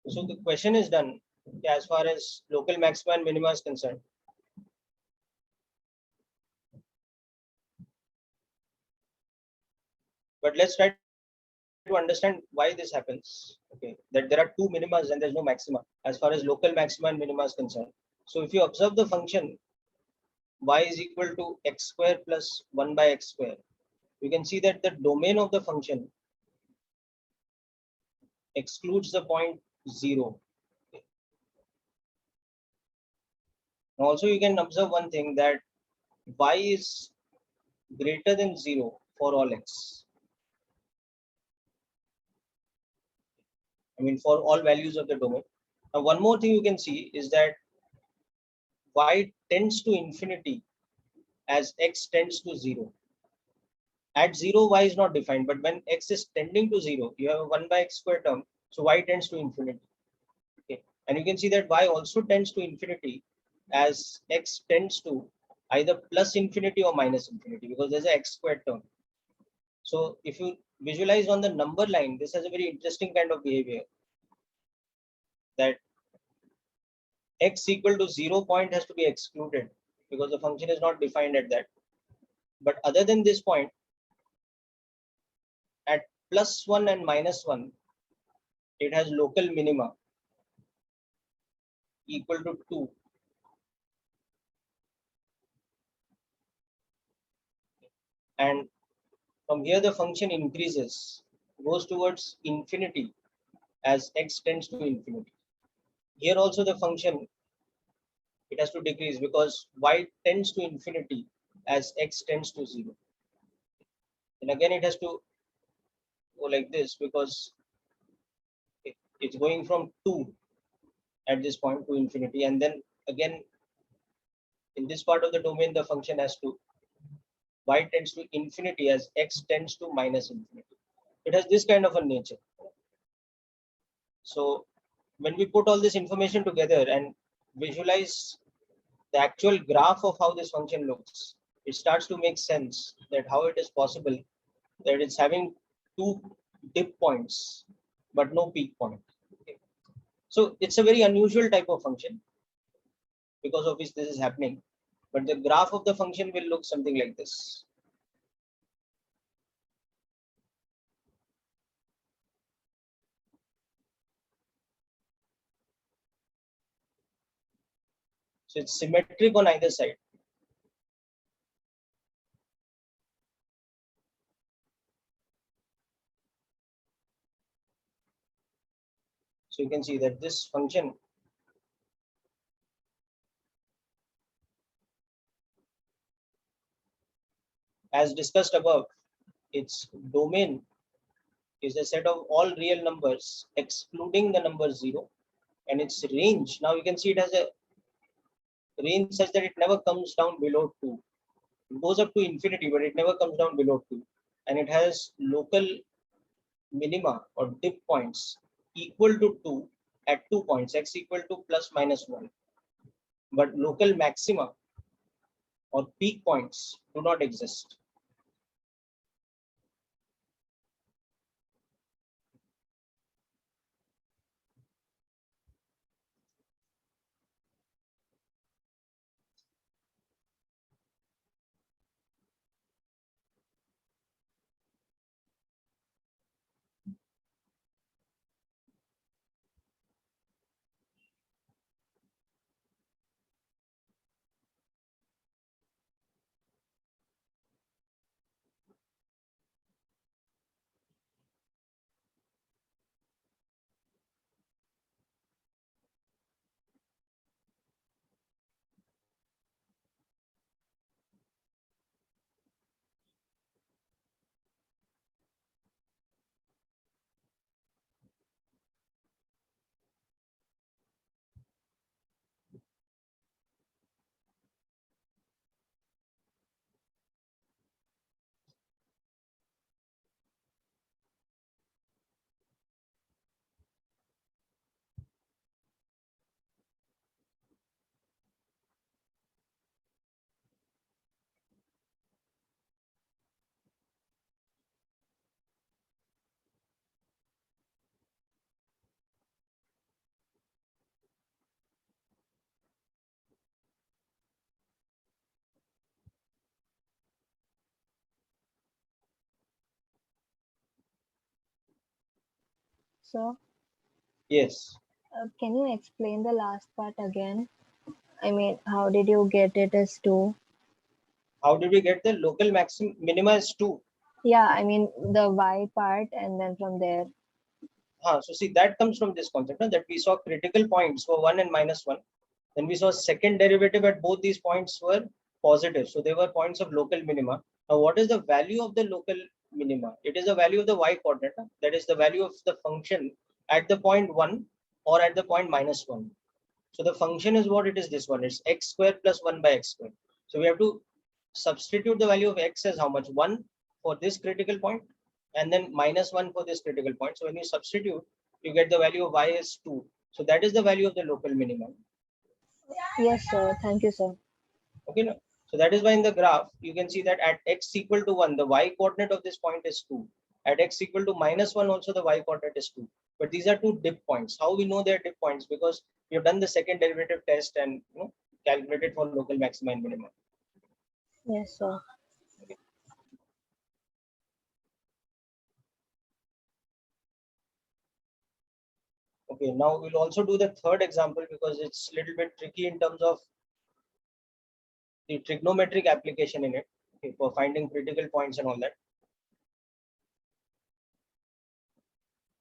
[SPEAKER 1] So the question is done as far as local maxima and minima is concerned. But let's try to understand why this happens. Okay, that there are two minimas and there's no maxima as far as local maxima and minima is concerned. So if you observe the function y is equal to x square plus 1 by x square, you can see that the domain of the function excludes the point 0. And also you can observe one thing, that y is greater than 0 for all x. I mean, for all values of the domain. Now, one more thing you can see is that y tends to infinity as x tends to 0. At 0, y is not defined, but when x is tending to 0, you have a 1 by x square term, so y tends to infinity. Okay. And you can see that y also tends to infinity as x tends to either plus infinity or minus infinity, because there's an x squared term. So if you visualize on the number line, this has a very interesting kind of behavior, that x equal to 0 point has to be excluded because the function is not defined at that. But other than this point, at plus 1 and minus 1, it has local minima equal to 2. and from here the function increases, goes towards infinity as x tends to infinity. Here also the function, it has to decrease because y tends to infinity as x tends to 0. And again it has to go like this because it's going from 2 at this point to infinity, and then again in this part of the domain the function has to y tends to infinity as x tends to minus infinity. It has this kind of a nature. So when we put all this information together and visualize the actual graph of how this function looks, it starts to make sense that how it is possible that it's having two dip points but no peak point. Okay. So it's a very unusual type of function because of which this is happening, but the graph of the function will look something like this. So it's symmetric on either side. So you can see that this function as discussed above, its domain is a set of all real numbers excluding the number 0, and its range, now you can see it has a range such that it never comes down below 2. It goes up to infinity, but it never comes down below 2. And it has local minima or dip points equal to 2 at 2 points, x equal to plus minus 1. But local maxima or peak points do not exist.
[SPEAKER 3] So,
[SPEAKER 1] Yes.
[SPEAKER 3] can you explain the last part again? I mean, how did you get it as 2?
[SPEAKER 1] How did we get the local maximum minima is 2?
[SPEAKER 3] Yeah, I mean the y part, and then from there.
[SPEAKER 1] So see, that comes from this concept that we saw critical points for 1 and minus 1. Then we saw second derivative at both these points were positive. So they were points of local minima. Now, what is the value of the local minima? It is the value of the y coordinate. That is the value of the function at the point 1 or at the point minus 1. So the function is what it is, this one. It's x square plus 1 by x square. So we have to substitute the value of x as how much? 1 for this critical point and then minus 1 for this critical point. So when you substitute, you get the value of y as 2. So that is the value of the local minimum.
[SPEAKER 3] Yes, sir. Thank you, sir.
[SPEAKER 1] Okay, no? So that is why in the graph, you can see that at x equal to 1, the y coordinate of this point is 2. At x equal to minus 1, also the y coordinate is 2. But these are two dip points. How we know they are dip points? Because we have done the second derivative test and calculated for local maxima and minima.
[SPEAKER 3] Yes, sir.
[SPEAKER 1] Okay, now we'll also do the third example because it's a little bit tricky in terms of the trigonometric application in it. okay, for finding critical points and all that.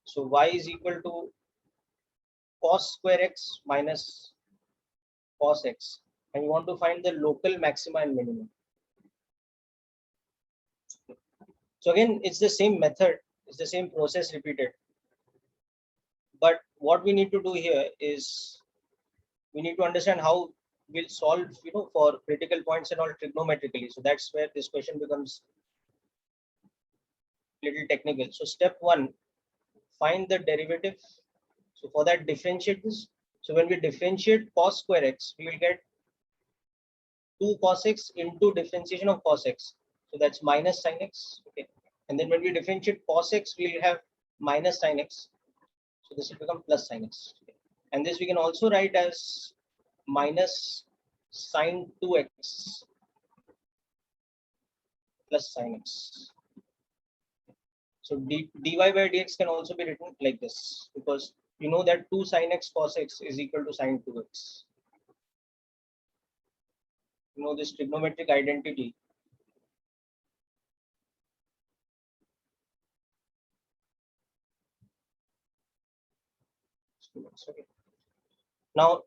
[SPEAKER 1] So y is equal to cos square x minus cos x, and you want to find the local maxima and minimum. So again, it's the same method, it's the same process repeated. But what we need to do here is we need to understand how we'll solve, for critical points and all trigonometrically. So that's where this question becomes little technical. So step one, find the derivative. So for that, differentiate this. So when we differentiate cos square x, we will get 2 cos x into differentiation of cos x. So that's minus sin x. Okay. And then when we differentiate cos x, we will have minus sin x. So this will become plus sin x. Okay. And this we can also write as minus sin 2x plus sin x. So dy by dx can also be written like this, because you know that 2 sin x cos x is equal to sin 2x. You know this trigonometric identity. Okay. Now,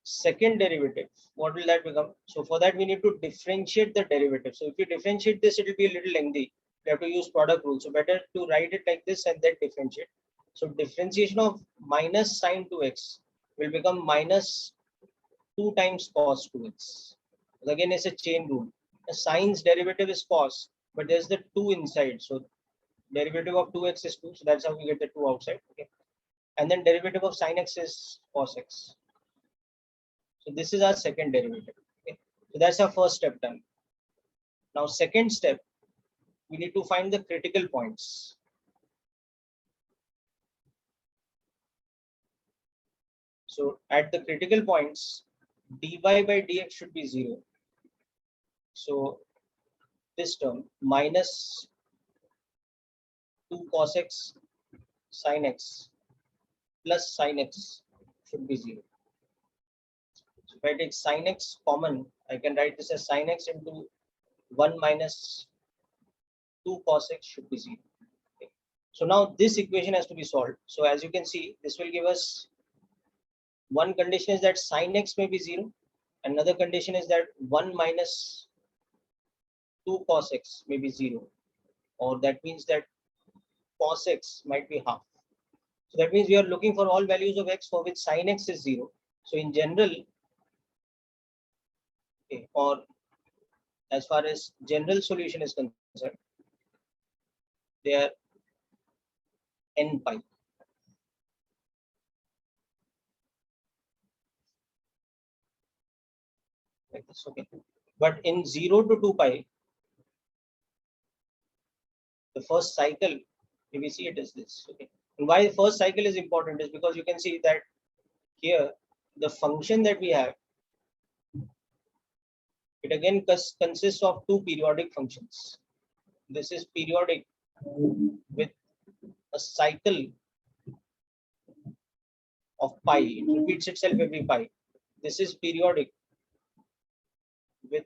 [SPEAKER 1] second derivative, what will that become? So for that, we need to differentiate the derivative. So if you differentiate this, it will be a little lengthy. You have to use product rule. So better to write it like this and then differentiate. So differentiation of minus sin 2x will become minus 2 times cos 2x. Again, it's a chain rule. The sine's derivative is cos, but there's the 2 inside. So derivative of 2x is 2. So that's how we get the 2 outside. Okay. And then derivative of sin x is cos x. So this is our second derivative. Okay. So that's our first step done. Now, second step, we need to find the critical points. So at the critical points, dy by dx should be 0. So this term minus 2 cos x sin x plus sin x should be 0. So if I take sin x common, I can write this as sin x into 1 minus 2 cos x should be 0. Okay. So now this equation has to be solved. So as you can see, this will give us one condition is that sin x may be 0. Another condition is that 1 minus 2 cos x may be 0. Or that means that cos x might be half. So that means we are looking for all values of x for which sin x is 0. So in general, okay, or as far as general solution is concerned, they are n pi. Like this, okay. But in 0 to 2 pi, the first cycle, if we see it as this, okay. And why the first cycle is important is because you can see that here the function that we have, it again consists of two periodic functions. This is periodic with a cycle of pi. It repeats itself every pi. This is periodic with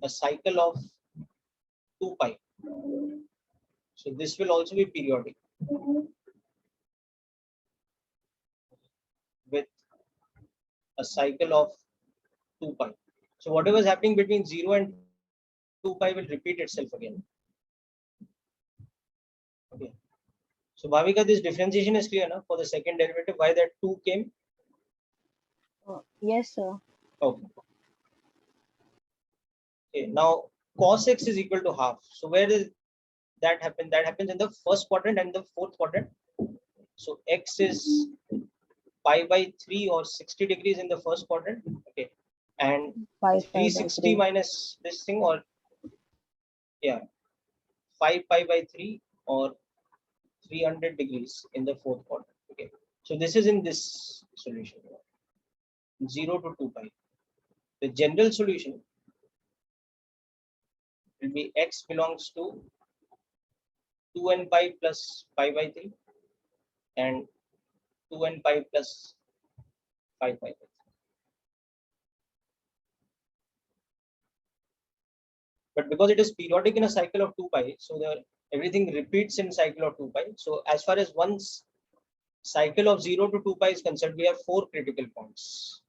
[SPEAKER 1] a cycle of 2 pi. So this will also be periodic with a cycle of 2 pi. So whatever is happening between 0 and 2 pi will repeat itself again. Okay. So Bhavika, this differentiation is clear now for the second derivative, why that 2 came?
[SPEAKER 3] Yes, sir.
[SPEAKER 1] Okay. Okay. Now cos x is equal to half. So where does that happen? That happens in the first quadrant and the fourth quadrant. So x is pi by 3 or 60 degrees in the first quadrant. Okay. And 360 minus this thing, or yeah, 5 pi by 3 or 300 degrees in the fourth quadrant. Okay. So this is in this solution, 0 to 2 pi. The general solution will be x belongs to 2n pi plus pi by 3 and 2n pi plus 5 pi by 3. but because it is periodic in a cycle of 2 pi, so everything repeats in cycle of 2 pi. So as far as one cycle of 0 to 2 pi is concerned, we have 4 critical points.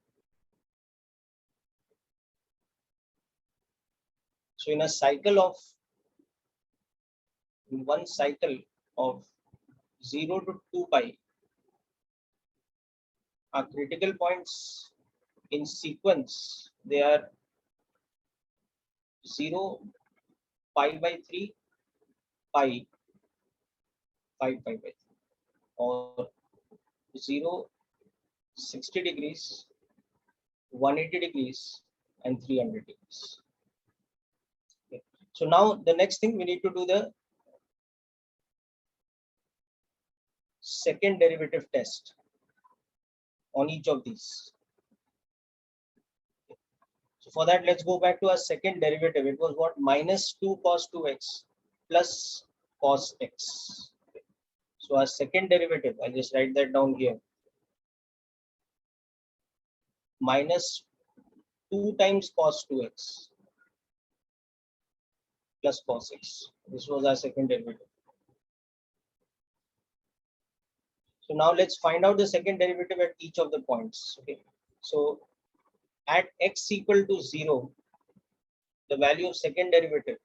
[SPEAKER 1] So in one cycle of 0 to 2 pi, our critical points in sequence, they are 0, pi by 3, pi, 5 pi by 3, or 0, 60 degrees, 180 degrees, and 300 degrees. Okay. So now the next thing, we need to do the second derivative test on each of these. So for that, let's go back to our second derivative. It was what? Minus 2 cos 2x plus cos x. So our second derivative, I'll just write that down here. Minus 2 times cos 2x plus cos x. This was our second derivative. So now let's find out the second derivative at each of the points. Okay. So at x equal to 0, the value of second derivative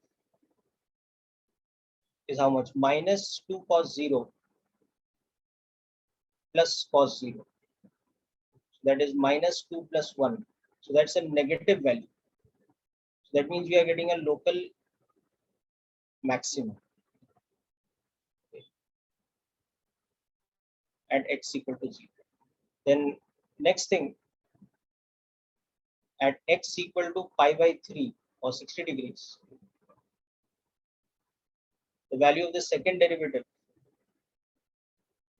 [SPEAKER 1] is how much? Minus 2 cos 0 plus cos 0. So that is minus 2 plus 1. So that's a negative value. So that means we are getting a local maximum at x equal to 0. Then next thing, at x equal to pi by 3 or 60 degrees, the value of the second derivative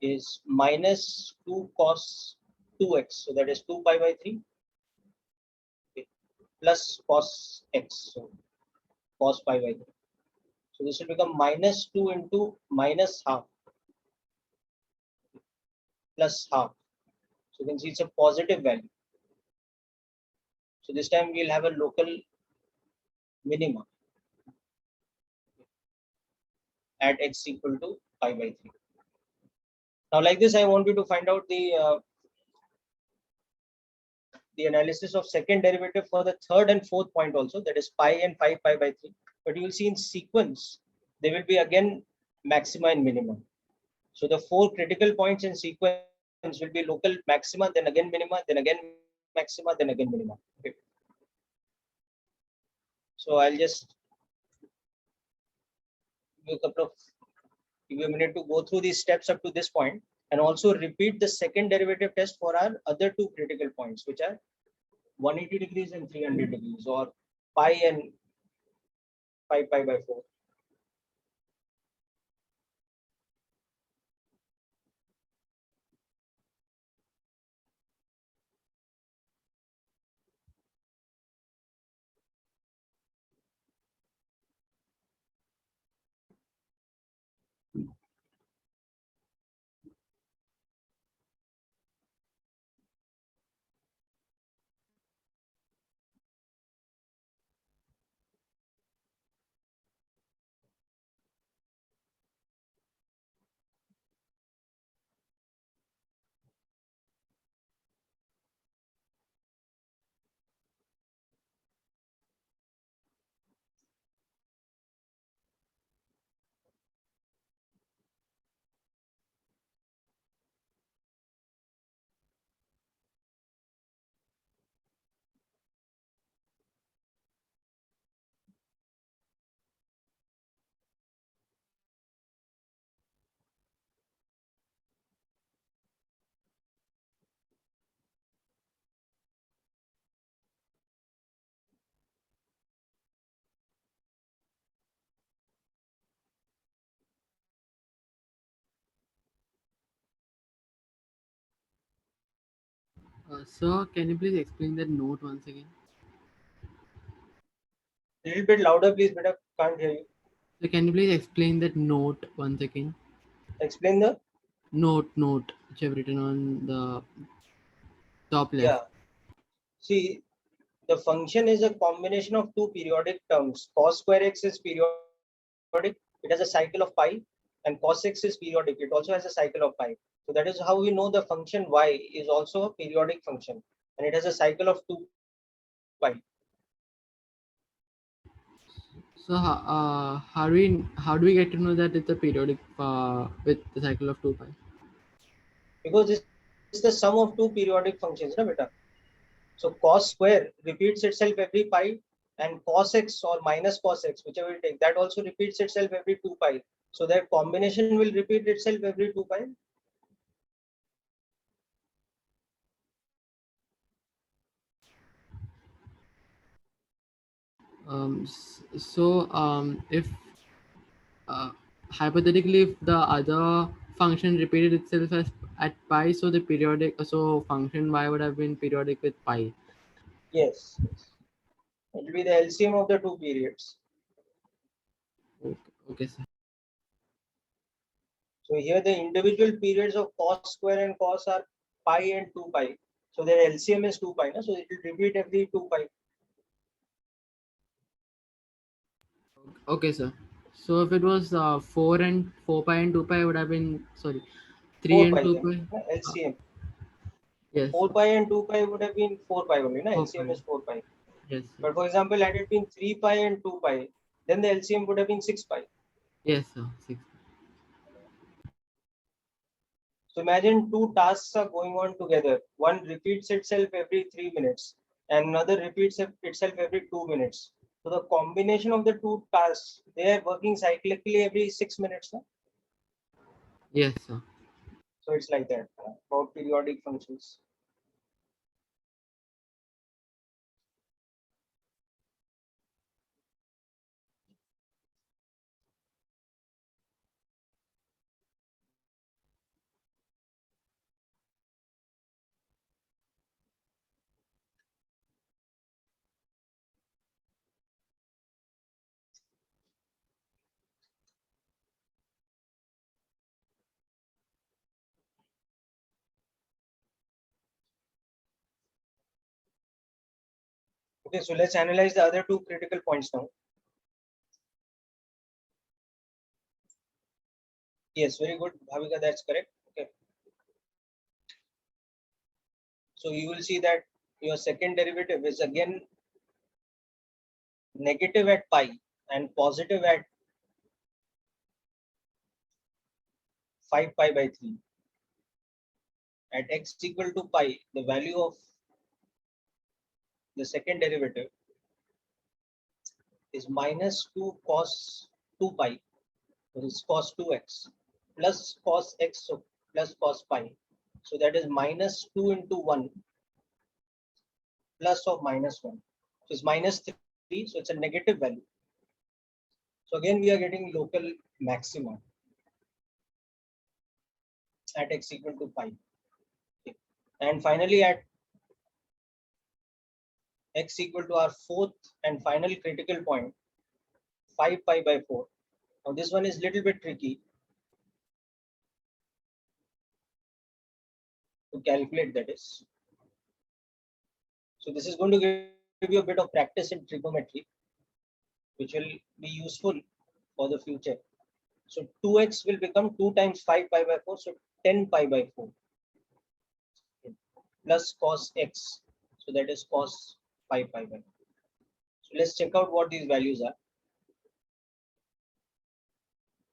[SPEAKER 1] is minus 2 cos 2x. So that is 2 pi by 3 plus cos x. So cos pi by 3. So this will become minus 2 into minus half plus half. So you can see it's a positive value. So this time we'll have a local minima at x equal to pi by 3. Now like this, I want you to find out the analysis of second derivative for the third and fourth point also, that is pi and 5 pi by 3. But you will see in sequence, there will be again maxima and minima. So the 4 critical points in sequence will be local maxima, then again minima, then again maxima, then again minima. Okay. So I'll just give you a minute to go through these steps up to this point, and also repeat the second derivative test for our other 2 critical points, which are 180 degrees and 300 degrees, or pi and 5 pi by 4.
[SPEAKER 2] Sir, can you please explain that note once again?
[SPEAKER 1] A little bit louder, please, but I can't hear you.
[SPEAKER 2] So can you please explain that note once again?
[SPEAKER 1] Explain the.
[SPEAKER 2] Note, which I've written on the top left.
[SPEAKER 1] Yeah. See, the function is a combination of two periodic terms. Cos square x is periodic, it has a cycle of pi, and cos x is periodic, it also has a cycle of pi. So that is how we know the function y is also a periodic function, and it has a cycle of 2 pi.
[SPEAKER 2] So how do we get to know that it's a periodic with the cycle of 2 pi?
[SPEAKER 1] Because this is the sum of two periodic functions, na beta? So cos square repeats itself every pi, and cos x or minus cos x, whichever you take, that also repeats itself every 2 pi. So that combination will repeat itself every 2 pi.
[SPEAKER 2] If uh, hypothetically if the other function repeated itself as at pi, so the periodic so function y would have been periodic with pi.
[SPEAKER 1] Yes, it will be the LCM of the two periods.
[SPEAKER 2] Okay, okay, sir.
[SPEAKER 1] So here the individual periods of cos square and cos are pi and 2 pi. So their LCM is 2 pi. So it will repeat every 2 pi.
[SPEAKER 2] Okay, sir. So if it was 4 pi and 2 pi would have been, sorry, 3
[SPEAKER 1] 4
[SPEAKER 2] and
[SPEAKER 1] pi
[SPEAKER 2] 2
[SPEAKER 1] then.
[SPEAKER 2] pi.
[SPEAKER 1] LCM.
[SPEAKER 2] Yes,
[SPEAKER 1] 4
[SPEAKER 2] sir.
[SPEAKER 1] pi and 2 pi would have been 4 pi only. Na?
[SPEAKER 2] 4
[SPEAKER 1] LCM
[SPEAKER 2] pi.
[SPEAKER 1] is 4 pi.
[SPEAKER 2] Yes, sir.
[SPEAKER 1] But for example, had it been 3 pi and 2 pi, then the LCM would have been 6 pi.
[SPEAKER 2] Yes, sir. 6.
[SPEAKER 1] So imagine two tasks are going on together. One repeats itself every 3 minutes and another repeats itself every 2 minutes. So the combination of the two tasks, they are working cyclically every 6 minutes. Na?
[SPEAKER 2] Yes, sir.
[SPEAKER 1] So it's like that about periodic functions. Okay, so let's analyze the other two critical points now. Yes, very good, Bhavika, that's correct. Okay. So you will see that your second derivative is again negative at pi and positive at 5 pi by 3. At x equal to pi, the value of the second derivative is minus 2 cos 2 pi, that is cos 2x, plus cos x, so plus cos pi. So that is minus 2 into 1 plus of minus 1. So it's minus 3, so it's a negative value. So again, we are getting local maxima at x equal to pi. Okay. And finally, at x equal to our fourth and final critical point, 5 pi by 4. Now this one is little bit tricky to calculate, that is. So this is going to give you a bit of practice in trigonometry, which will be useful for the future. So 2x will become 2 times 5 pi by 4, so 10 pi by 4 plus cos x. So that is cos 5 pi by 4. So let's check out what these values are.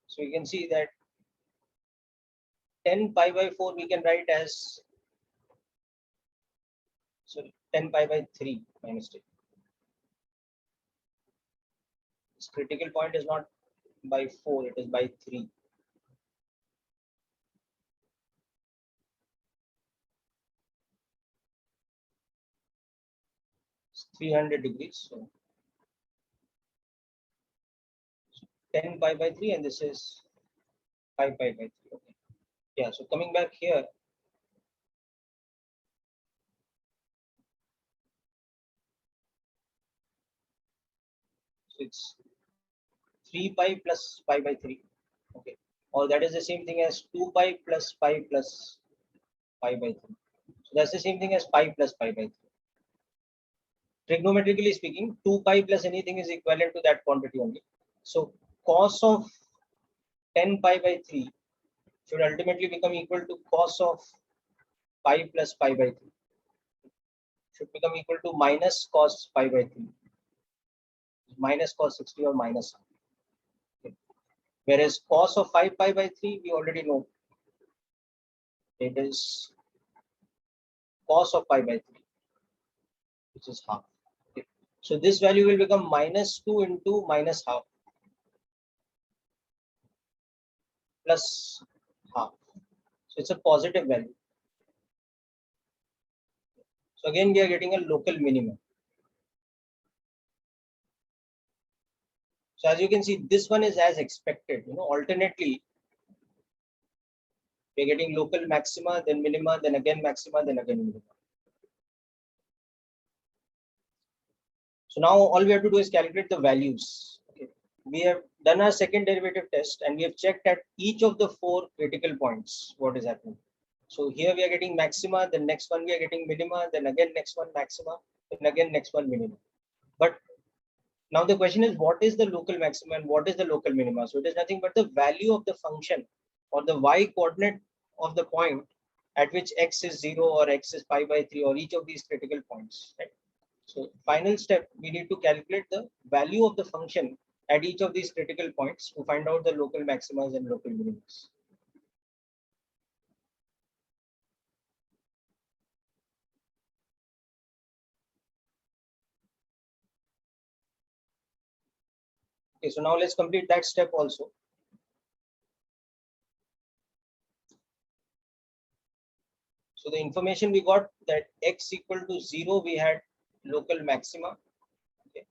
[SPEAKER 1] So you can see that 10 pi by 4 we can write as, so 10 pi by 3, my mistake. This critical point is not by 4, it is by 3. It's 300 degrees. So 10 pi by 3, and this is 5 pi by 3. Okay. Yeah, so coming back here, so it's 3 pi plus pi by 3. Okay. Or that is the same thing as 2 pi plus pi plus pi by 3. So that's the same thing as pi plus pi by 3. trigonometrically speaking, 2 pi plus anything is equivalent to that quantity only. So cos of 10 pi by 3 should ultimately become equal to cos of pi plus pi by 3. Should become equal to minus cos pi by 3. Minus cos 60 or minus. Okay. Whereas cos of 5 pi by 3, we already know it is cos of pi by 3, which is half. Okay. So this value will become minus 2 into minus half plus half. So it's a positive value. So again, we are getting a local minimum. So as you can see, this one is as expected. Alternately, we're getting local maxima, then minima, then again maxima, then again minima. So now all we have to do is calculate the values. Okay. We have done our second derivative test and we have checked at each of the 4 critical points what is happening. So here we are getting maxima, then next one we are getting minima, then again next one maxima, then again next one minima. But now the question is, what is the local maxima and what is the local minima? So it is nothing but the value of the function or the y coordinate of the point at which x is 0 or x is pi by 3 or each of these critical points. Right? So final step, we need to calculate the value of the function at each of these critical points to find out the local maximas and local minimas. Okay, so now let's complete that step also. So the information we got that x equal to 0, we had local maxima. Okay.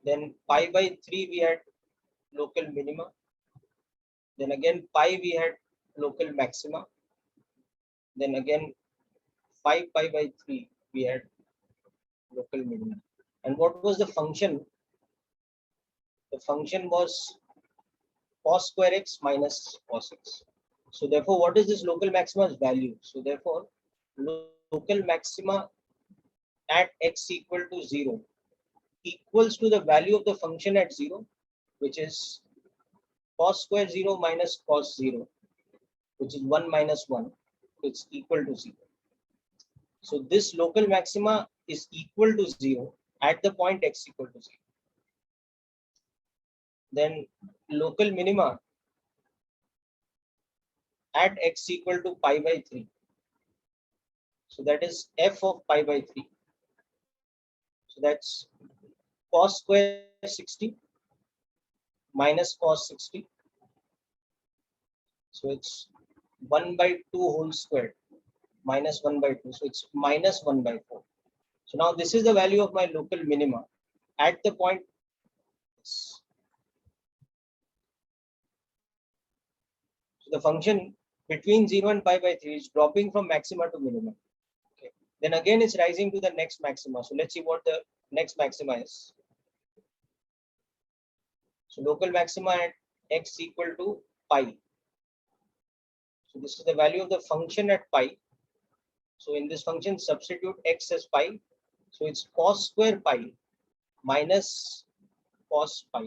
[SPEAKER 1] Then pi by 3, we had local minima. Then again pi, we had local maxima. Then again 5 pi by 3, we had local minima. And what was the function? The function was cos square x minus cos x. So therefore, what is this local maxima's value? So therefore, local maxima at x equal to 0 equals to the value of the function at 0, which is cos square 0 minus cos 0, which is 1 minus 1. It's equal to 0. So this local maxima is equal to 0 at the point x equal to 0. Then local minima at x equal to pi by 3. So that is f of pi by 3. So that's cos square 60 minus cos 60. So it's 1 by 2 whole squared minus 1 by 2. So it's minus 1 by 4. So now this is the value of my local minima at the point. So the function between 0 and pi by 3 is dropping from maxima to minima. Okay. Then again it's rising to the next maxima. So let's see what the next maxima is. So local maxima at x equal to pi. So this is the value of the function at pi. So in this function, substitute x as pi. So it's cos square pi minus cos pi.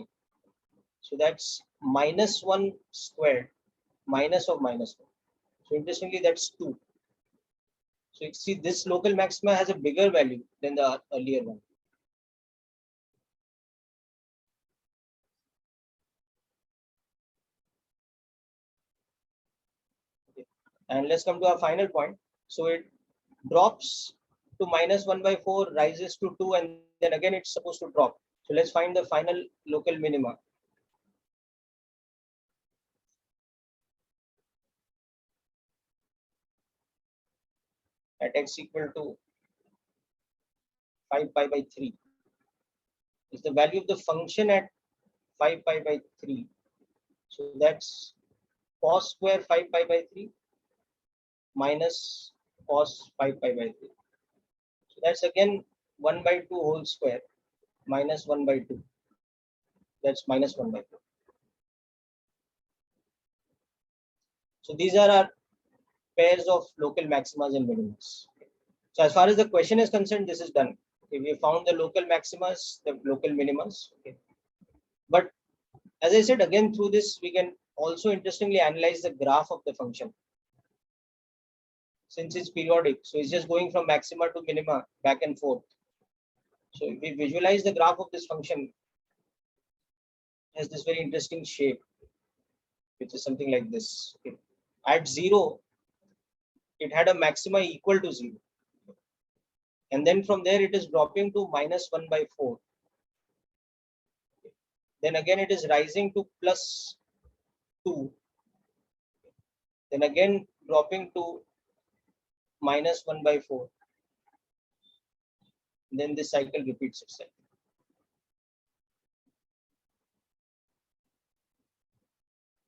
[SPEAKER 1] So that's minus 1 squared minus of minus 1. So interestingly, that's 2. So you see this local maxima has a bigger value than the earlier one. Okay. And let's come to our final point. So it drops to minus 1 by 4, rises to 2, and then again it's supposed to drop. So let's find the final local minima. At x equal to 5 pi by 3 is the value of the function at 5 pi by 3. So that's cos square 5 pi by 3 minus cos 5 pi by 3. So that's again 1 by 2 whole square minus 1 by 2. That's minus 1 by 2. So these are our pairs of local maximas and minimas. So as far as the question is concerned, this is done. If we found the local maximas, the local minimas. Okay. But as I said, again, through this, we can also interestingly analyze the graph of the function. Since it's periodic, so it's just going from maxima to minima back and forth. So if we visualize the graph of this function, it has this very interesting shape, which is something like this. Okay. At 0, it had a maxima equal to 0. And then from there, it is dropping to -1/4. Then again, it is rising to +2. Then again, dropping to -1/4. Then this cycle repeats itself.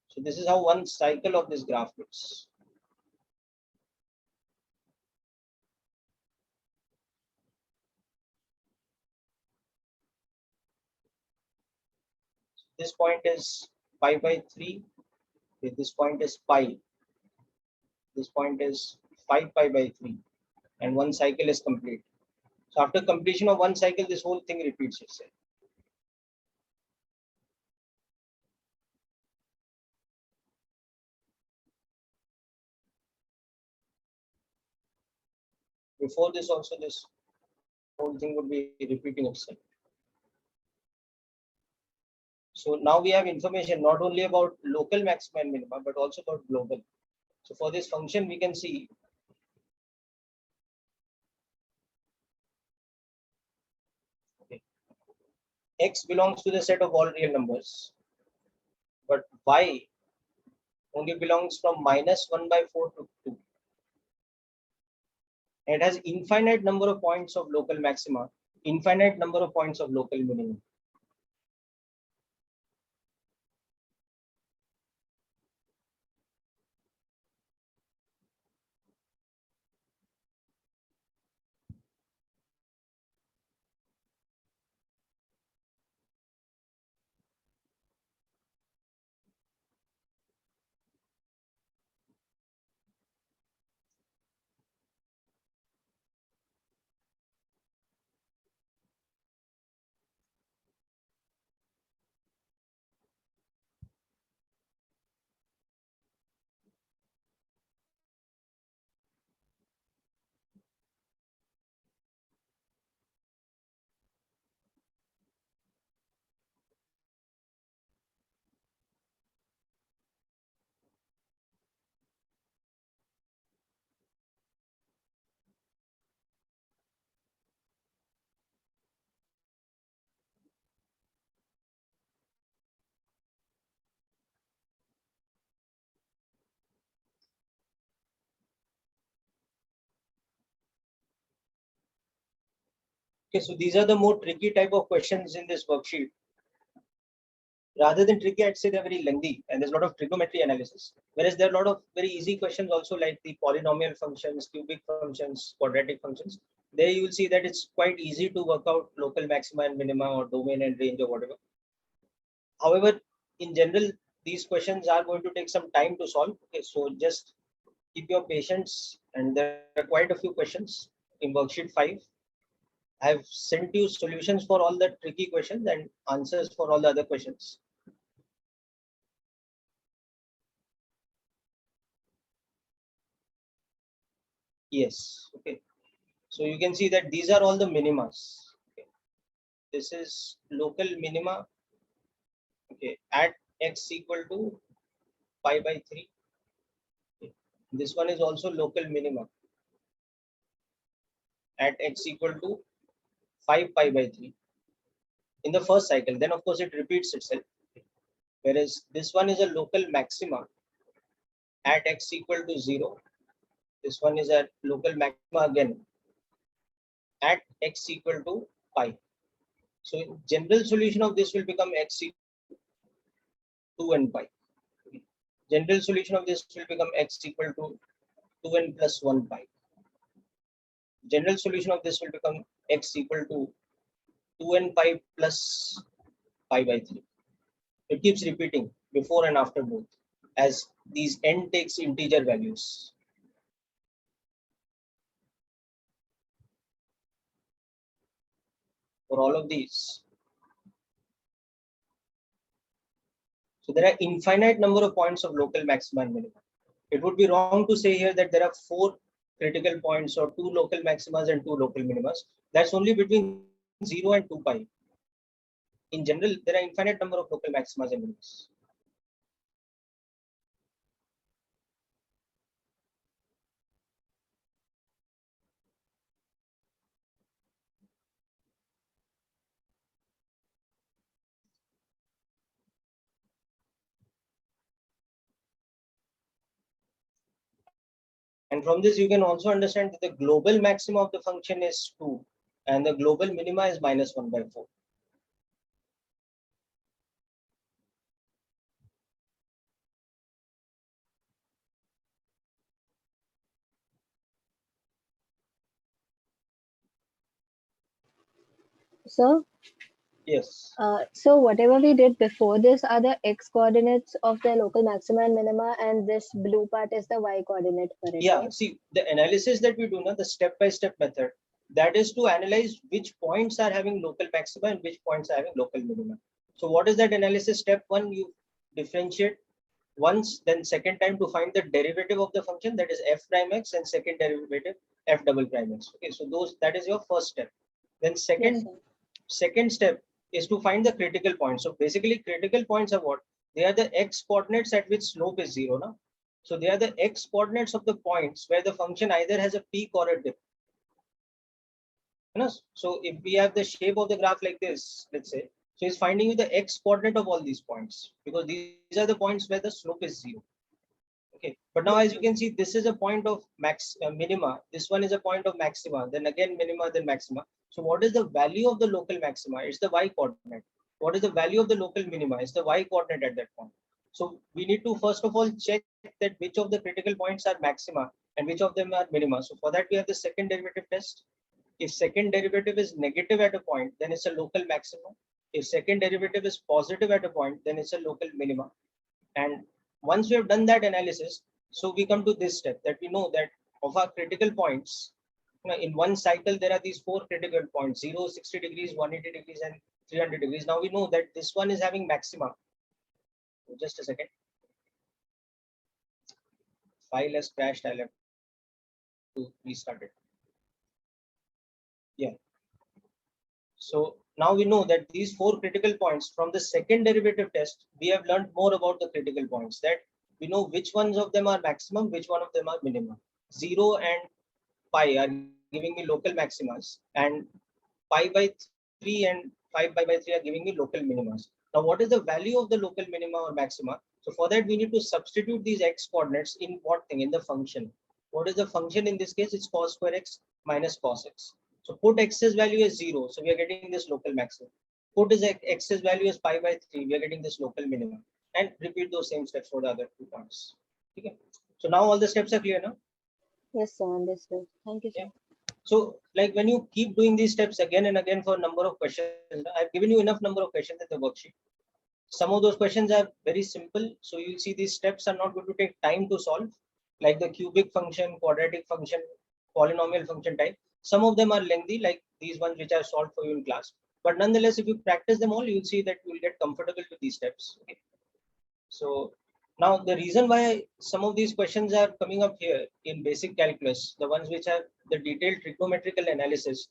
[SPEAKER 1] So this is how one cycle of this graph looks. This point is pi/3. This point is pi. This point is 5 pi/3. And one cycle is complete. So after completion of one cycle, this whole thing repeats itself. Before this also, this whole thing would be repeating itself. So now we have information not only about local maxima and minima, but also about global. So for this function, we can see x belongs to the set of all real numbers, but y only belongs from -1/4 to 2. It has infinite number of points of local maxima, infinite number of points of local minimum. Okay, so these are the more tricky type of questions in this worksheet. Rather than tricky, I'd say they're very lengthy and there's a lot of trigonometry analysis. Whereas there are a lot of very easy questions also, like the polynomial functions, cubic functions, quadratic functions. There you will see that it's quite easy to work out local maxima and minima or domain and range or whatever. However, in general, these questions are going to take some time to solve. Okay, so just keep your patience, and there are quite a few questions in worksheet 5. I have sent you solutions for all the tricky questions and answers for all the other questions. Yes. Okay. So you can see that these are all the minimas. Okay. This is local minima. Okay. At x equal to pi/3. Okay. This one is also local minima at x equal to 5 pi/3 in the first cycle. Then of course it repeats itself. Whereas this one is a local maxima at x equal to 0. This one is a local maxima again at x equal to pi. So general solution of this will become x equal to 2n pi. General solution of this will become x equal to 2n plus 1 pi. General solution of this will become x equal to 2n pi plus pi/3. It keeps repeating before and after both, as these n takes integer values. for all of these. So there are infinite number of points of local maxima and minima. It would be wrong to say here that there are 4 critical points or 2 local maximas and 2 local minimas. That's only between 0 and 2 pi. In general, there are infinite number of local maximas and minimas. And from this, you can also understand that the global maxima of the function is 2 and the global minima is minus 1 by 4.
[SPEAKER 3] So,
[SPEAKER 1] Yes.
[SPEAKER 3] so whatever we did before this are the x coordinates of the local maxima and minima, and this blue part is the y coordinate for it.
[SPEAKER 1] Yeah,
[SPEAKER 3] Right?
[SPEAKER 1] see, the analysis that we do now, the step-by-step method, that is to analyze which points are having local maxima and which points are having local minima. So what is that analysis? Step 1, you differentiate once, then second time to find the derivative of the function, that is f prime x, and second derivative f double prime x. Okay, so that is your first step. Then
[SPEAKER 3] Yes,
[SPEAKER 1] second step is to find the critical points. So basically critical points are what? They are the x coordinates at which slope is 0 now. So they are the x coordinates of the points where the function either has a peak or a dip. So if we have the shape of the graph like this, let's say, so it's finding you the x coordinate of all these points, because these are the points where the slope is 0. Okay, but now as you can see, this is a point of minima, this one is a point of maxima, then again minima, then maxima. So what is the value of the local maxima? It's the y coordinate. What is the value of the local minima? It's the y coordinate at that point. So we need to first of all check that which of the critical points are maxima and which of them are minima. So for that we have the second derivative test. If second derivative is negative at a point, then it's a local maximum. If second derivative is positive at a point, then it's a local minima. And once we have done that analysis, so we come to this step, that we know that of our critical points, in one cycle, there are these 4 critical points, 0, 60 degrees, 180 degrees, and 300 degrees. Now we know that this one is having maxima. Just a second. File has crashed. I'll have to restart it. Yeah. So now we know that these 4 critical points from the second derivative test, we have learned more about the critical points, that we know which ones of them are maximum, which one of them are minimum. 0 and pi are giving me local maximas, and pi by 3 and 5 pi by 3 are giving me local minimas. Now, what is the value of the local minima or maxima? So for that, we need to substitute these x coordinates in what thing? In the function. What is the function in this case? It's cos square x minus cos x. So put x's value as 0. So we are getting this local maximum. Put is x's value as pi by 3. We are getting this local minimum. And repeat those same steps for the other 2 points. Okay. So now all the steps are clear now.
[SPEAKER 3] yes, sir. Understood. Thank you, sir.
[SPEAKER 1] Yeah. So like when you keep doing these steps again and again for a number of questions, I've given you enough number of questions in the worksheet. Some of those questions are very simple. So you'll see these steps are not going to take time to solve, like the cubic function, quadratic function, polynomial function type. Some of them are lengthy, like these ones which I solved for you in class. But nonetheless, if you practice them all, you'll see that you will get comfortable with these steps. Okay. So now the reason why some of these questions are coming up here in basic calculus, the ones which have the detailed trigonometrical analysis,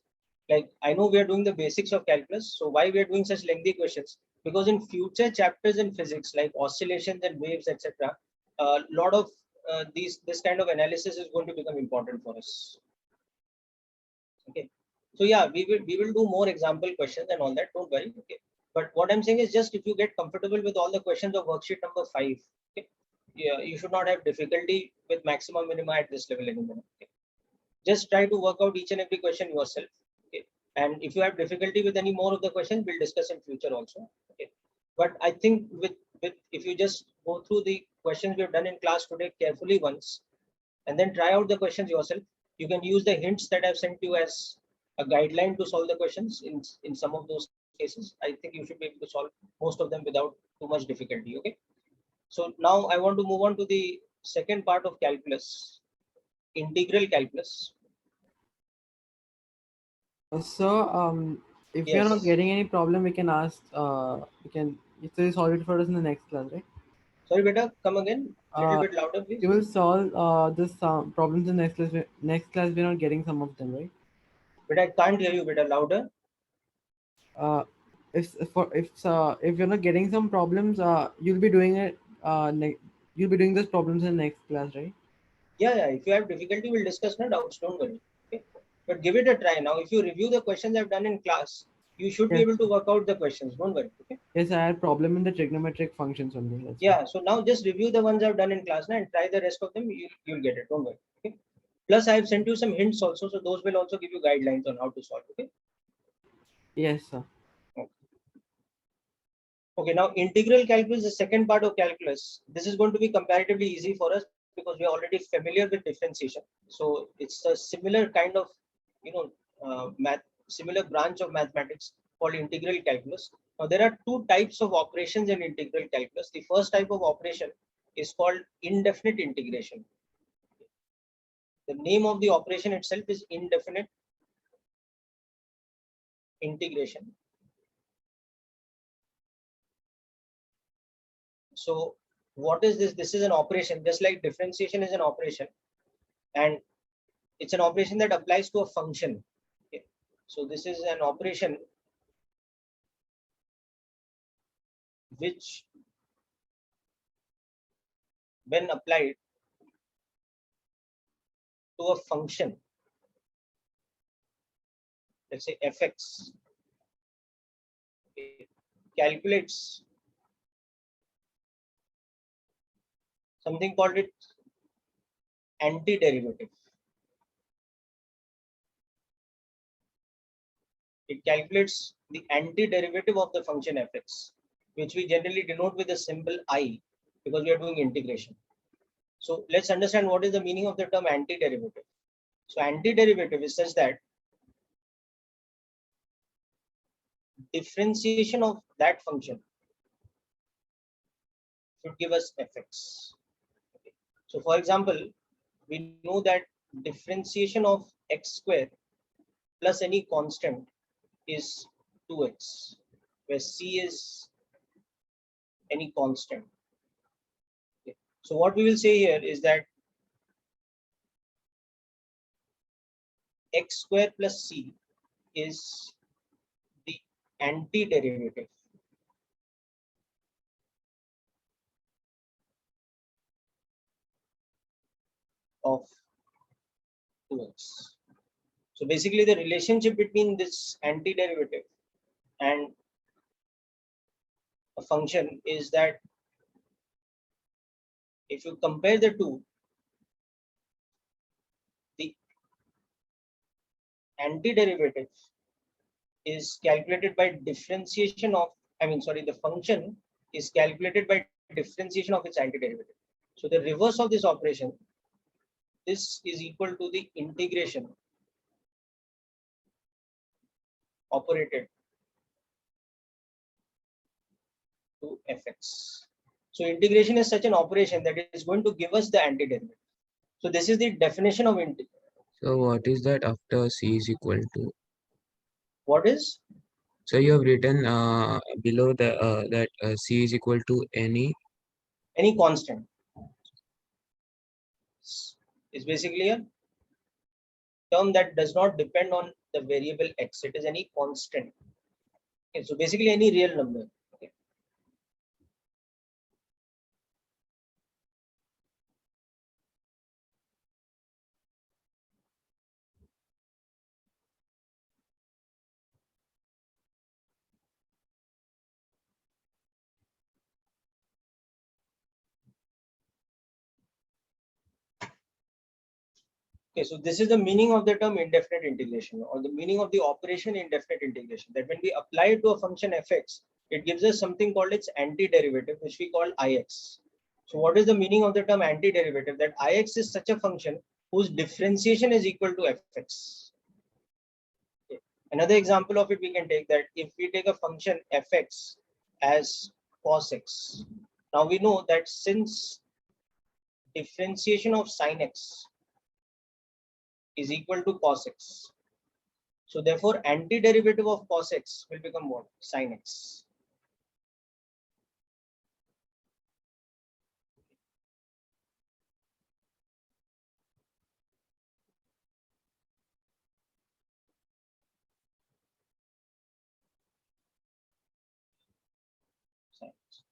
[SPEAKER 1] like I know we are doing the basics of calculus. So why we are doing such lengthy questions? Because in future chapters in physics, like oscillations and waves, etc., a lot of this kind of analysis is going to become important for us. Okay. So yeah, we will do more example questions and all that. Don't worry. Okay. But what I'm saying is, just if you get comfortable with all the questions of worksheet number 5, okay, yeah, you should not have difficulty with maximum minima at this level anymore. Okay. Just try to work out each and every question yourself. Okay. And if you have difficulty with any more of the questions, we'll discuss in future also. Okay. But I think with if you just go through the questions we've done in class today carefully once, and then try out the questions yourself. You can use the hints that I've sent you as a guideline to solve the questions. In some of those cases, I think you should be able to solve most of them without too much difficulty. Okay. So now I want to move on to the second part of calculus, integral calculus.
[SPEAKER 2] So if we are not
[SPEAKER 1] Yes.
[SPEAKER 2] getting any problem, we can ask. We can. It will solve it for us in the next class, right?
[SPEAKER 1] Sorry, beta, come again. Little
[SPEAKER 2] Uh,
[SPEAKER 1] bit louder,
[SPEAKER 2] you
[SPEAKER 1] please.
[SPEAKER 2] will solve this problems in next class. Next class, we're not getting some of them, right?
[SPEAKER 1] But I can't hear you, beta, louder.
[SPEAKER 2] Uh, if you're not getting some problems, you'll be doing it. You'll be doing those problems in the next class, right?
[SPEAKER 1] Yeah. If you have difficulty, we'll discuss no doubts. Don't worry. Okay. But give it a try now. If you review the questions I've done in class, you should be
[SPEAKER 2] Yes.
[SPEAKER 1] able to work out the questions. Don't worry. Okay.
[SPEAKER 2] Yes, I had problem in the trigonometric functions only. That's why.
[SPEAKER 1] Yeah. So now just review the ones I've done in class now and try the rest of them. You'll get it. Don't worry. Okay. Plus, I have sent you some hints also. So those will also give you guidelines on how to solve. Okay.
[SPEAKER 2] Yes, sir.
[SPEAKER 1] Okay, now integral calculus, the second part of calculus. This is going to be comparatively easy for us because we are already familiar with differentiation. So it's a similar kind of, you know, similar branch of mathematics called integral calculus. Now there are two types of operations in integral calculus. The first type of operation is called indefinite integration. The name of the operation itself is indefinite integration. So what is this? This is an operation, just like differentiation is an operation, and it's an operation that applies to a function. Okay. So this is an operation which, when applied to a function, let's say fx, okay, calculates something called it antiderivative. It calculates the antiderivative of the function fx, which we generally denote with the symbol I because we are doing integration. So let's understand what is the meaning of the term antiderivative. So antiderivative is such that differentiation of that function should give us fx. Okay. So for example, we know that differentiation of x square plus any constant is 2x, where c is any constant. Okay. So what we will say here is that x square plus c is the antiderivative of 2x. So basically the relationship between this antiderivative and a function is that if you compare the two, the antiderivative is calculated by differentiation of, the function is calculated by differentiation of its antiderivative. So the reverse of this operation, this is equal to the integration operated to fx. So integration is such an operation that is going to give us the antiderivative. So this is the definition of integration.
[SPEAKER 4] So what is that after c is equal to?
[SPEAKER 1] What is?
[SPEAKER 4] So you have written below that c is equal to
[SPEAKER 1] Any constant. Is basically a term that does not depend on the variable x. It is any constant. Okay, so basically any real number. Okay. Okay, so this is the meaning of the term indefinite integration, or the meaning of the operation indefinite integration, that when we apply it to a function fx, it gives us something called its antiderivative, which we call ix. So what is the meaning of the term antiderivative? That ix is such a function whose differentiation is equal to fx. Okay. Another example of it we can take, that if we take a function fx as cos x, now we know that since differentiation of sin x is equal to cos x, So therefore, antiderivative of cos x will become what? Sin x. Sin x.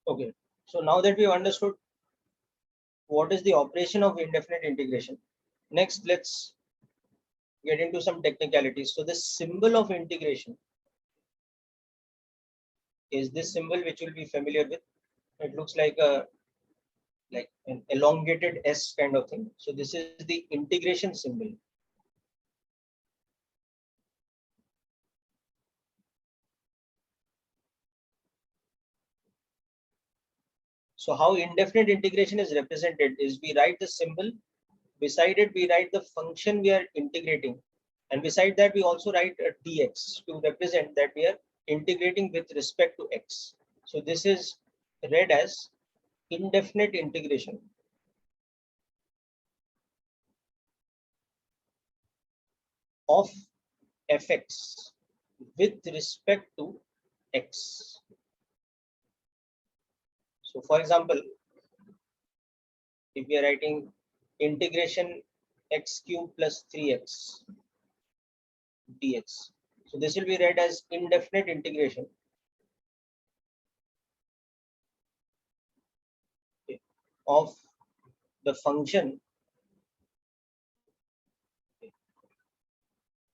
[SPEAKER 1] Okay. So now that we've understood what is the operation of indefinite integration, next let's get into some technicalities. So the symbol of integration is this symbol, which you'll be familiar with. It looks like an elongated S kind of thing. So this is the integration symbol. So how indefinite integration is represented is we write the symbol, beside it we write the function we are integrating, and beside that we also write a dx to represent that we are integrating with respect to x. So this is read as indefinite integration of fx with respect to x. So for example, if we are writing integration x cube plus 3x dx, so this will be read as indefinite integration of the function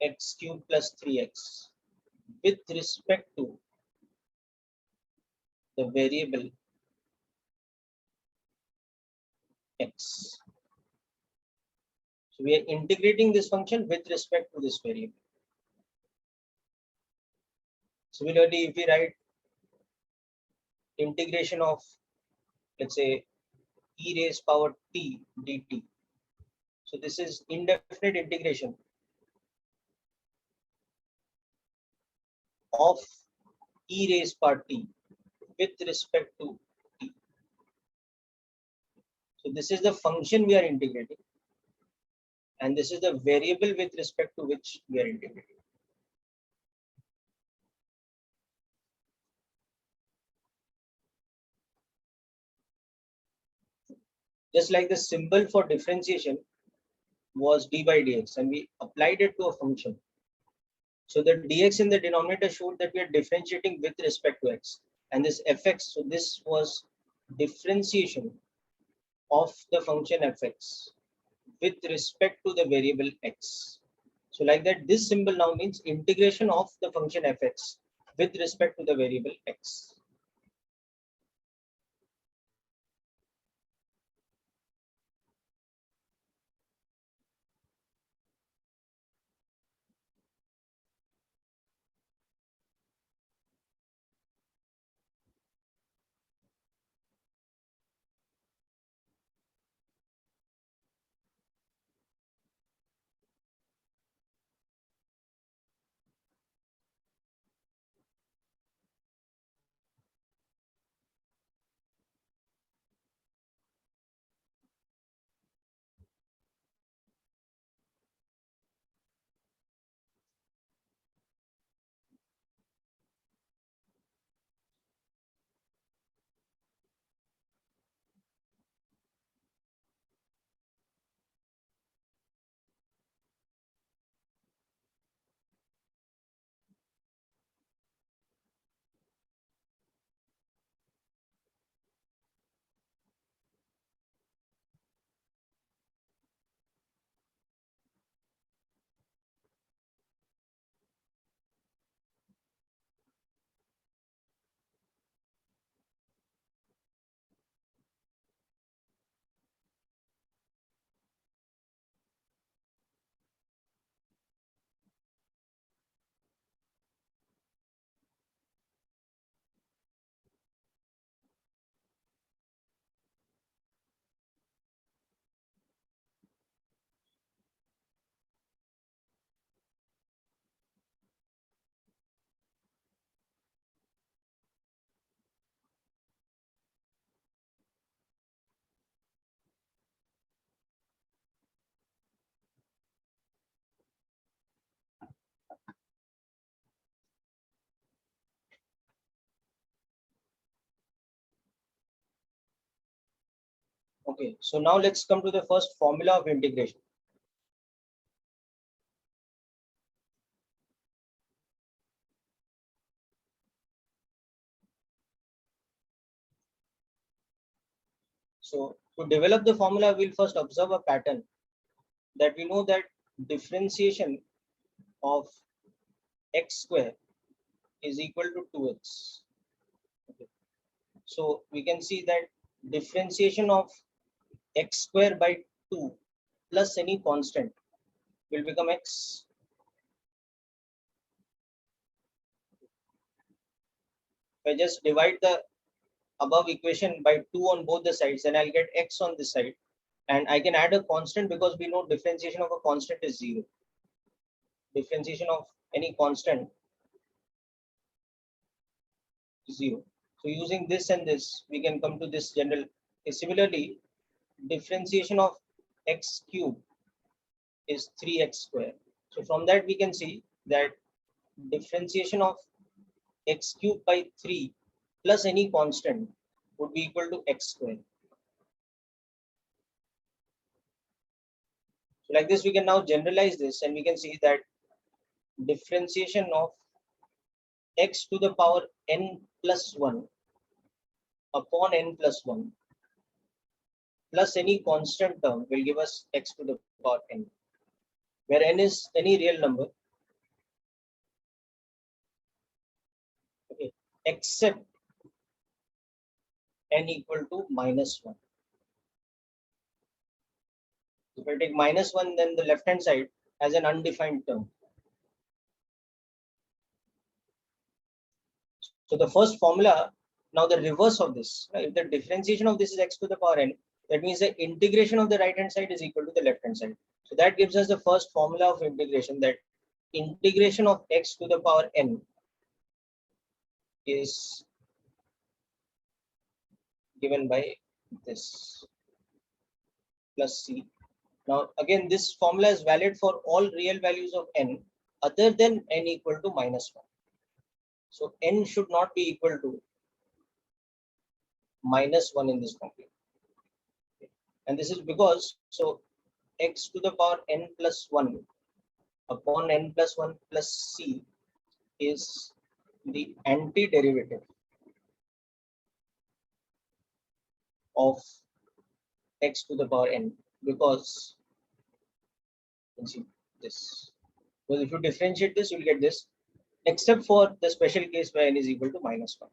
[SPEAKER 1] x cube plus 3x with respect to the variable x. So we are integrating this function with respect to this variable. Similarly, if we write integration of, let's say, e raised power t dt, so this is indefinite integration of e raised power t with respect to t. So this is the function we are integrating. and this is the variable with respect to which we are integrating. Just like the symbol for differentiation was d by dx, and we applied it to a function. So the dx in the denominator showed that we are differentiating with respect to x, and this fx, so this was differentiation of the function fx with respect to the variable x. So like that, this symbol now means integration of the function fx with respect to the variable x. Okay, so now let's come to the first formula of integration. So to develop the formula, we'll first observe a pattern that we know that differentiation of x square is equal to 2x. Okay. So we can see that differentiation of x square by 2 plus any constant will become x. If I just divide the above equation by 2 on both the sides, then I'll get x on this side. And I can add a constant because we know differentiation of a constant is 0. Differentiation of any constant is 0. So using this and this, we can come to this general. Similarly, differentiation of x cube is 3x square. So from that we can see that differentiation of x cube by 3 plus any constant would be equal to x square. So like this, we can now generalize this, and we can see that differentiation of x to the power n plus 1 upon n plus 1 plus any constant term will give us x to the power n, where n is any real number, okay, except n equal to -1. If I take -1, then the left hand side has an undefined term. So the first formula, now the reverse of this, if the differentiation of this is x to the power n, that means the integration of the right hand side is equal to the left hand side. So that gives us the first formula of integration, that integration of x to the power n is given by this plus c Now again, this formula is valid for all real values of n other than n equal to -1. So n should not be equal to -1 in this formula. And this is because, so x to the power n plus 1 upon n plus 1 plus c is the antiderivative of x to the power n, because you can see this. Because if you differentiate this, you'll get this, except for the special case where n is equal to -1.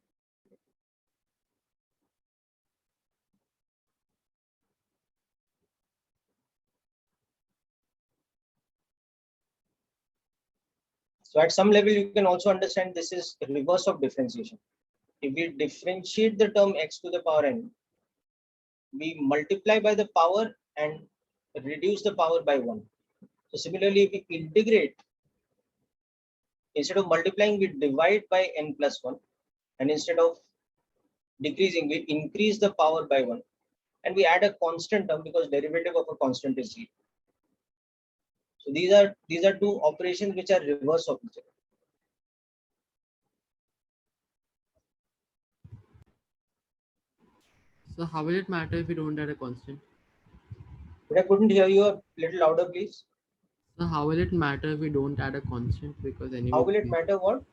[SPEAKER 1] So at some level, you can also understand this is the reverse of differentiation. If we differentiate the term x to the power n, we multiply by the power and reduce the power by 1. So similarly, if we integrate, instead of multiplying, we divide by n plus 1, and instead of decreasing, we increase the power by 1, and we add a constant term because derivative of a constant is 0. So these are two operations which are reverse of each other.
[SPEAKER 2] So how will it matter if we don't add a constant?
[SPEAKER 1] But I couldn't hear you a little louder, please.
[SPEAKER 2] So how will it matter if we don't add a constant? Because anyway,
[SPEAKER 1] How will it matter what?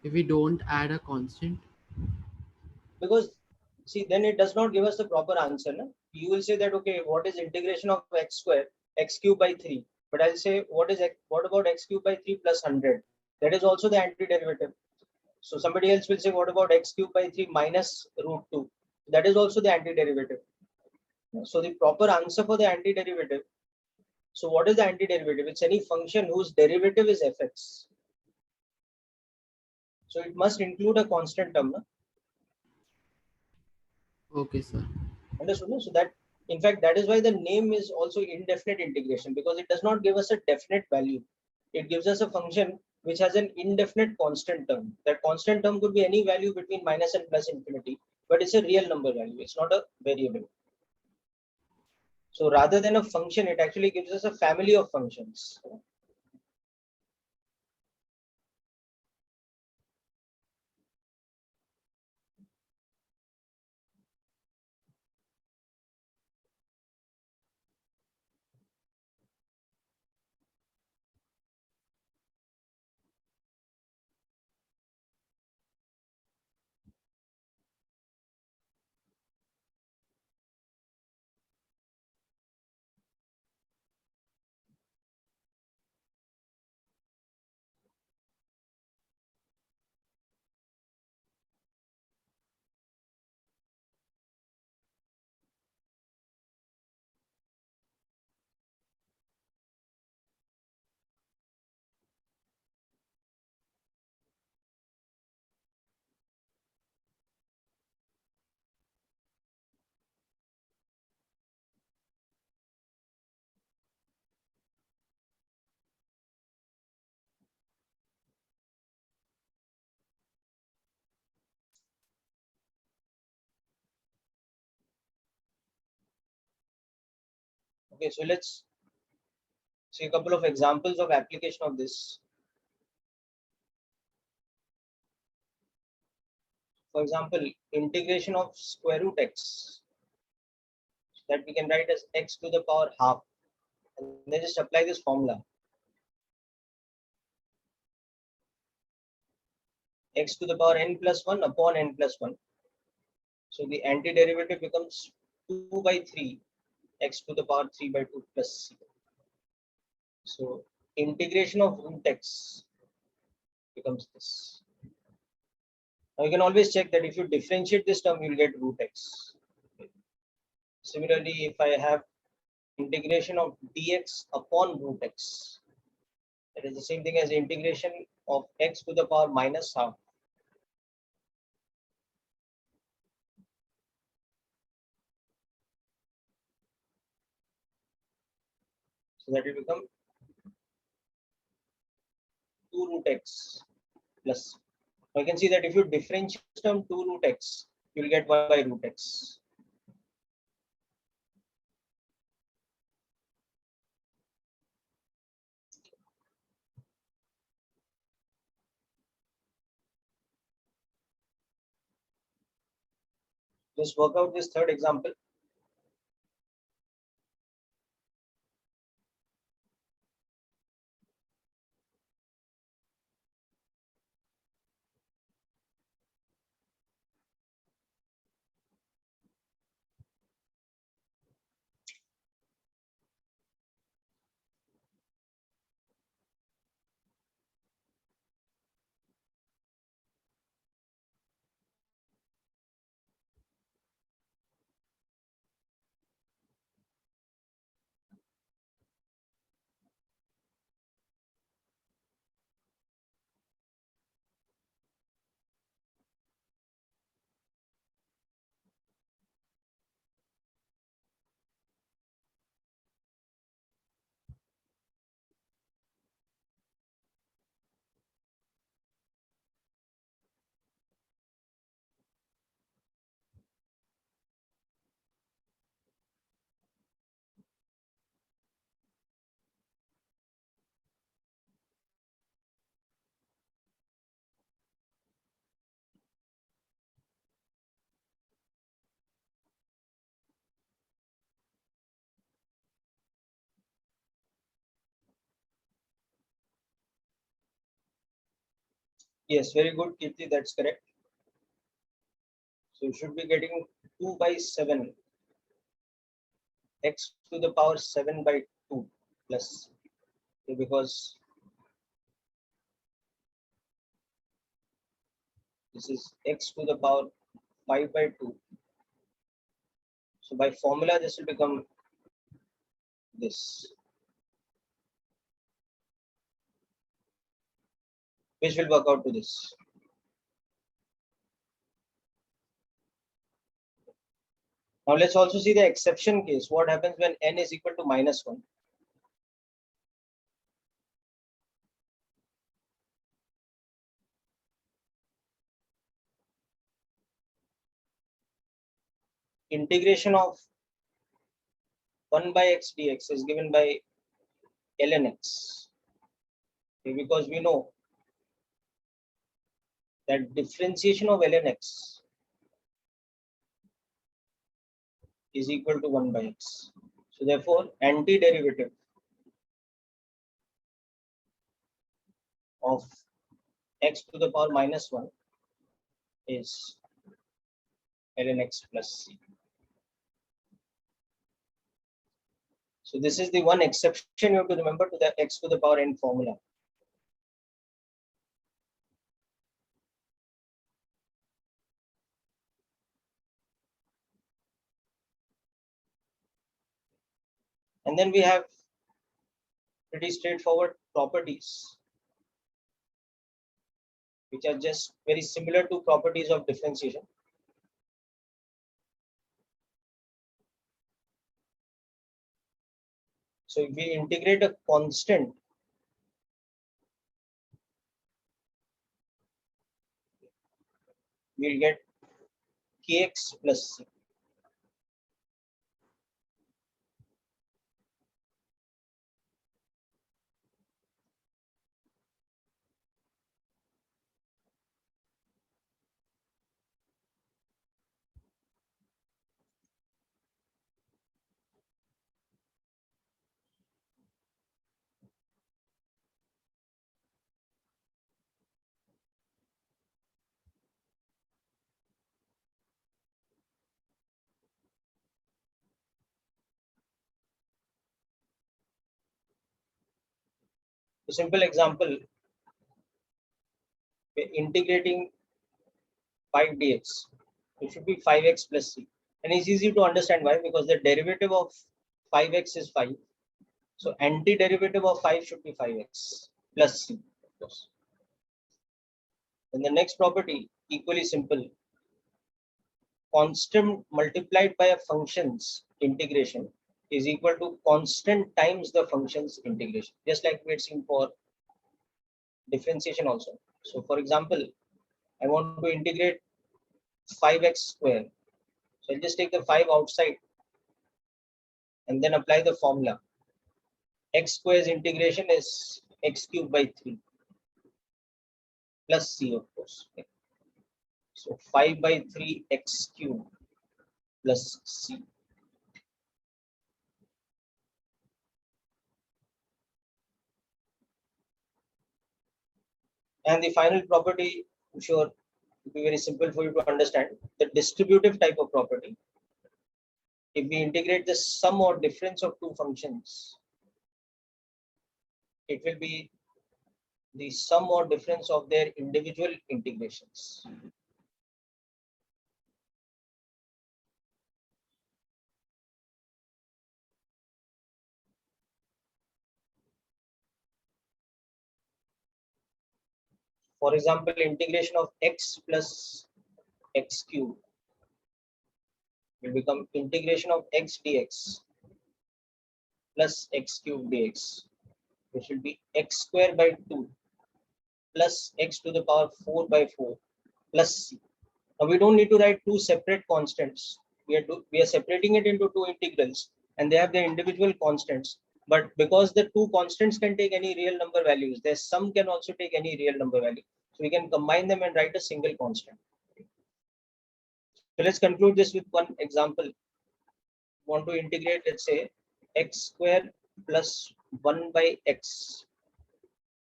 [SPEAKER 2] if we don't add a constant?
[SPEAKER 1] Because see, then it does not give us the proper answer. No? You will say that, okay, what is integration of x square, x cube by 3? But I'll say, what about x cube by 3 plus 100? That is also the antiderivative. So somebody else will say, what about x cube by 3 minus root 2? That is also the antiderivative. So the proper answer for the antiderivative. So what is the antiderivative? It's any function whose derivative is fx. So it must include a constant term. No?
[SPEAKER 2] Okay, sir.
[SPEAKER 1] Understood? No? So that, in fact, that is why the name is also indefinite integration, because it does not give us a definite value. It gives us a function which has an indefinite constant term. That constant term could be any value between minus and plus infinity, but it's a real number value. It's not a variable. So rather than a function, it actually gives us a family of functions. Okay, so let's see a couple of examples of application of this. For example, integration of square root x, that we can write as x to the power half, and then just apply this formula. X to the power n plus 1 upon n plus 1. So the antiderivative becomes 2 by 3 x to the power 3 by 2 plus c. So integration of root x becomes this. Now you can always check that if you differentiate this term, you'll get root x. Similarly, if I have integration of dx upon root x, that is the same thing as integration of x to the power minus half. So that will become 2 root x plus. Now you can see that if you differentiate term 2 root x, you will get 1 by root x. Just work out this third example. Yes, very good, Kirti. That's correct. So you should be getting 2 by 7 x to the power 7 by 2 plus, okay, because this is x to the power 5 by 2. So by formula, this will become this, which will work out to this. Now let's also see the exception case. What happens when n is equal to -1? Integration of 1 by x dx is given by ln x. Okay, because we know that differentiation of ln x is equal to 1 by x. So therefore, antiderivative of x to the power -1 is ln x plus c. So this is the one exception you have to remember to the x to the power n formula. And then we have pretty straightforward properties, which are just very similar to properties of differentiation. So if we integrate a constant, we'll get kx plus c. A simple example, we're integrating 5 dx. It should be 5x plus c. And it's easy to understand why, because the derivative of 5x is 5. So antiderivative of 5 should be 5x plus c, of course. And the next property, equally simple. Constant multiplied by a function's integration is equal to constant times the function's integration, just like we had seen for differentiation also. So for example, I want to integrate 5x square. So I'll just take the 5 outside and then apply the formula. X square's integration is x cubed by 3 plus c, of course. Okay. So 5 by 3 x cubed plus C. And the final property, I'm sure it will be very simple for you to understand, the distributive type of property. If we integrate the sum or difference of two functions, it will be the sum or difference of their individual integrations. For example, integration of x plus x cube will become integration of x dx plus x cube dx, which will be x square by 2 plus x to the power 4 by 4 plus c. Now we don't need to write two separate constants. We are separating it into two integrals, and they have their individual constants. But because the two constants can take any real number values, their sum can also take any real number value. So we can combine them and write a single constant. So let's conclude this with one example. Want to integrate, let's say, x square plus 1 by x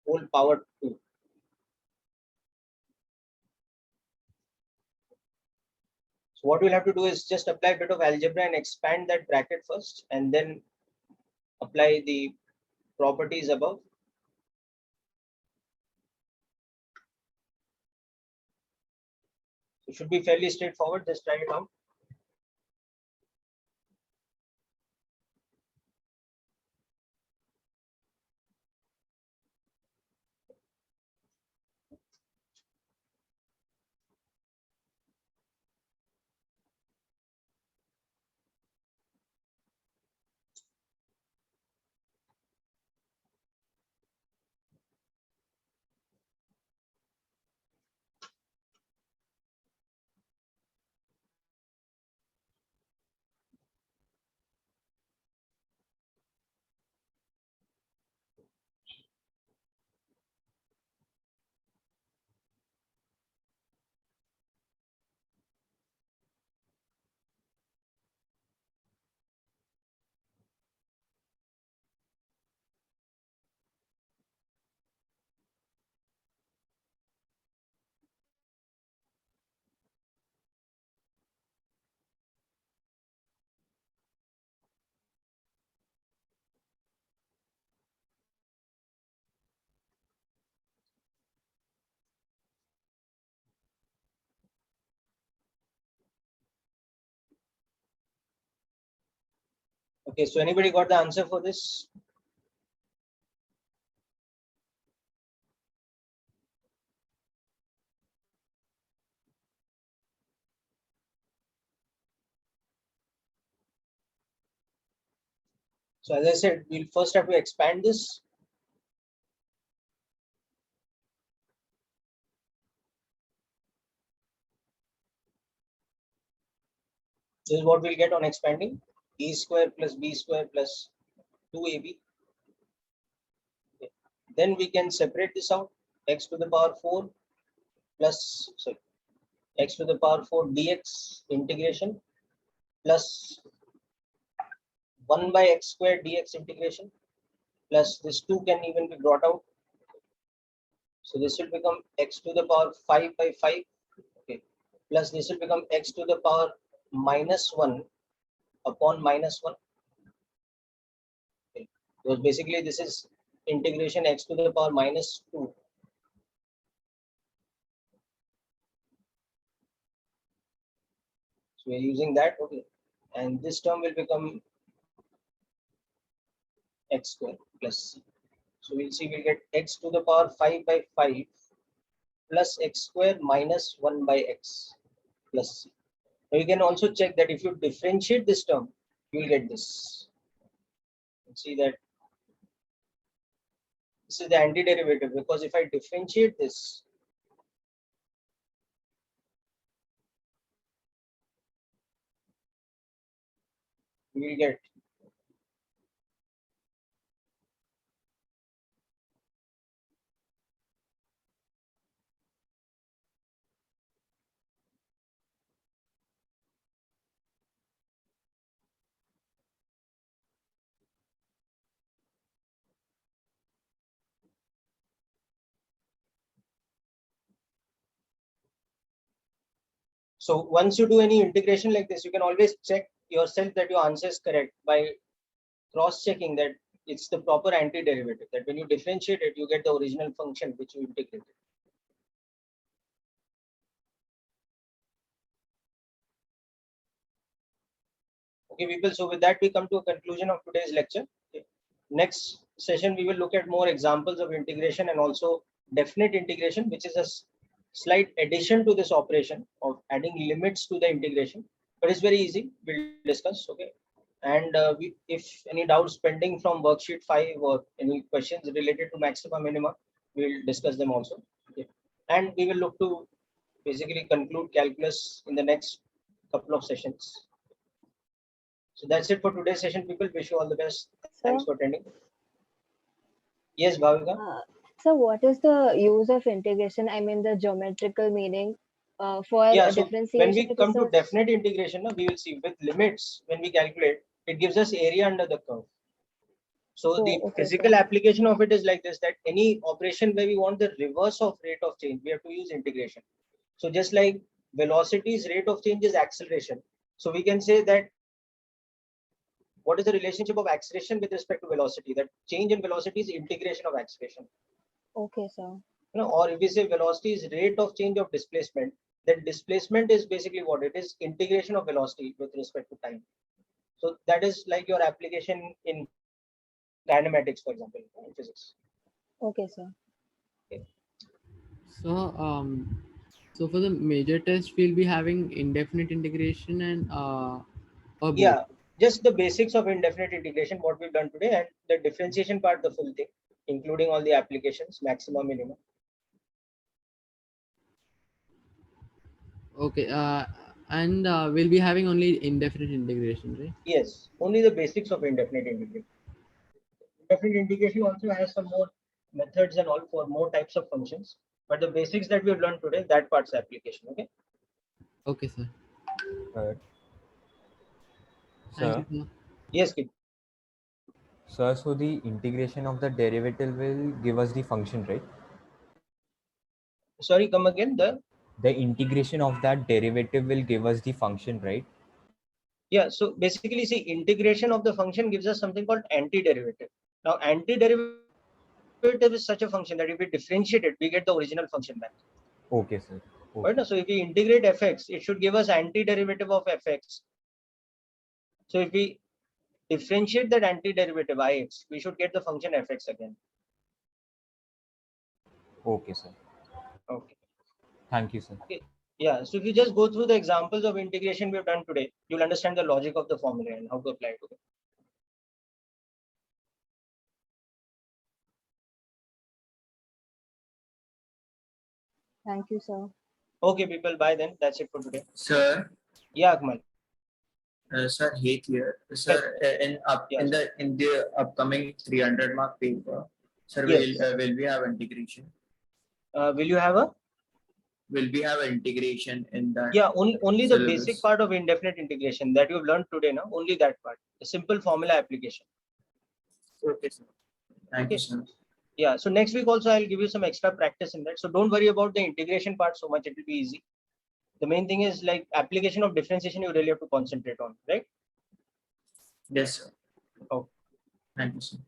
[SPEAKER 1] whole power 2. So what we'll have to do is just apply a bit of algebra and expand that bracket first, and then apply the properties above. It should be fairly straightforward. Just try it out. Okay, so anybody got the answer for this? So as I said, we'll first have to expand this. This is what we'll get on expanding. E square plus b square plus 2ab. Okay. Then we can separate this out. X to the power 4 plus, sorry, x to the power 4 dx integration plus 1 by x squared dx integration plus this 2 can even be brought out. So this will become x to the power 5 by 5. Okay. Plus this will become x to the power minus 1 upon minus 1. Okay. So basically this is integration x to the power minus 2. So we're using that. Okay. And this term will become x square plus c. So we'll see we'll get x to the power 5 by 5 plus x square minus 1 by x plus c. Now you can also check that if you differentiate this term, you will get this. See that this is the antiderivative, because if I differentiate this, you will get So once you do any integration like this, you can always check yourself that your answer is correct by cross-checking that it's the proper antiderivative, that when you differentiate it, you get the original function which you integrated. Okay, people, so with that, we come to a conclusion of today's lecture. Okay. Next session, we will look at more examples of integration and also definite integration, which is a slight addition to this operation of adding limits to the integration, but it's very easy. We'll discuss. Okay. And if any doubts pending from worksheet 5 or any questions related to maxima minima, we'll discuss them also. Okay. And we will look to basically conclude calculus in the next couple of sessions. So that's it for today's session, people. Wish you all the best. Thanks for attending. Yes, Bhavika.
[SPEAKER 3] So what is the use of integration? I mean the geometrical meaning for
[SPEAKER 1] So
[SPEAKER 3] differentiation.
[SPEAKER 1] when we come to definite integration, we will see with limits, when we calculate, it gives us area under the curve. So the physical application of it is like this, that any operation where we want the reverse of rate of change, we have to use integration. So just like velocity's rate of change is acceleration. So we can say that what is the relationship of acceleration with respect to velocity? That change in velocity is integration of acceleration.
[SPEAKER 3] Okay, sir.
[SPEAKER 1] Or if we say velocity is rate of change of displacement, then displacement is basically what it is, integration of velocity with respect to time. So that is like your application in kinematics, for example, in physics.
[SPEAKER 3] Okay, sir.
[SPEAKER 1] Okay.
[SPEAKER 2] So for the major test, we'll be having indefinite integration and
[SPEAKER 1] yeah, just the basics of indefinite integration, what we've done today, and the differentiation part, the full thing, including all the applications, maxima, minima.
[SPEAKER 2] Okay, and we'll be having only indefinite integration, right?
[SPEAKER 1] Yes, only the basics of indefinite integration. Indefinite integration also has some more methods and all for more types of functions, but the basics that we've learned today, that part's application. Okay.
[SPEAKER 2] Okay, sir.
[SPEAKER 5] Sir.
[SPEAKER 2] Thank you, sir.
[SPEAKER 1] Yes, kid.
[SPEAKER 5] Sir, so the integration of the derivative will give us the function, right?
[SPEAKER 1] Sorry, come again.
[SPEAKER 5] The integration of that derivative will give us the function, right?
[SPEAKER 1] Yeah, so basically, see, integration of the function gives us something called antiderivative. Now, antiderivative is such a function that if we differentiate it, we get the original function back.
[SPEAKER 5] Okay, sir. Okay.
[SPEAKER 1] Right? So if we integrate fx, it should give us antiderivative of fx. So if we differentiate that antiderivative ix, we should get the function fx again.
[SPEAKER 5] Okay, sir.
[SPEAKER 1] Okay.
[SPEAKER 5] Thank you, sir.
[SPEAKER 1] Okay. Yeah, so if you just go through the examples of integration we have done today, you'll understand the logic of the formula and how to apply it. Okay.
[SPEAKER 3] Thank you, sir.
[SPEAKER 1] Okay, people, bye then. That's it for today.
[SPEAKER 6] Sir.
[SPEAKER 1] Yeah, Akmal.
[SPEAKER 6] Sir, Heath here. Sir, in the upcoming 300 mark paper, sir,
[SPEAKER 1] yes.
[SPEAKER 6] will we have integration?
[SPEAKER 1] Will you have a?
[SPEAKER 6] Will we have integration in that?
[SPEAKER 1] Yeah, only the
[SPEAKER 6] syllabus?
[SPEAKER 1] basic part of indefinite integration that you've learned today, now only that part, the simple formula application.
[SPEAKER 6] Okay, sir. Thank you, sir.
[SPEAKER 1] Yeah, so next week also I'll give you some extra practice in that. So don't worry about the integration part so much, it will be easy. The main thing is like application of differentiation, you really have to concentrate on, right?
[SPEAKER 6] Yes, sir.
[SPEAKER 1] Oh.
[SPEAKER 6] Thank you, sir.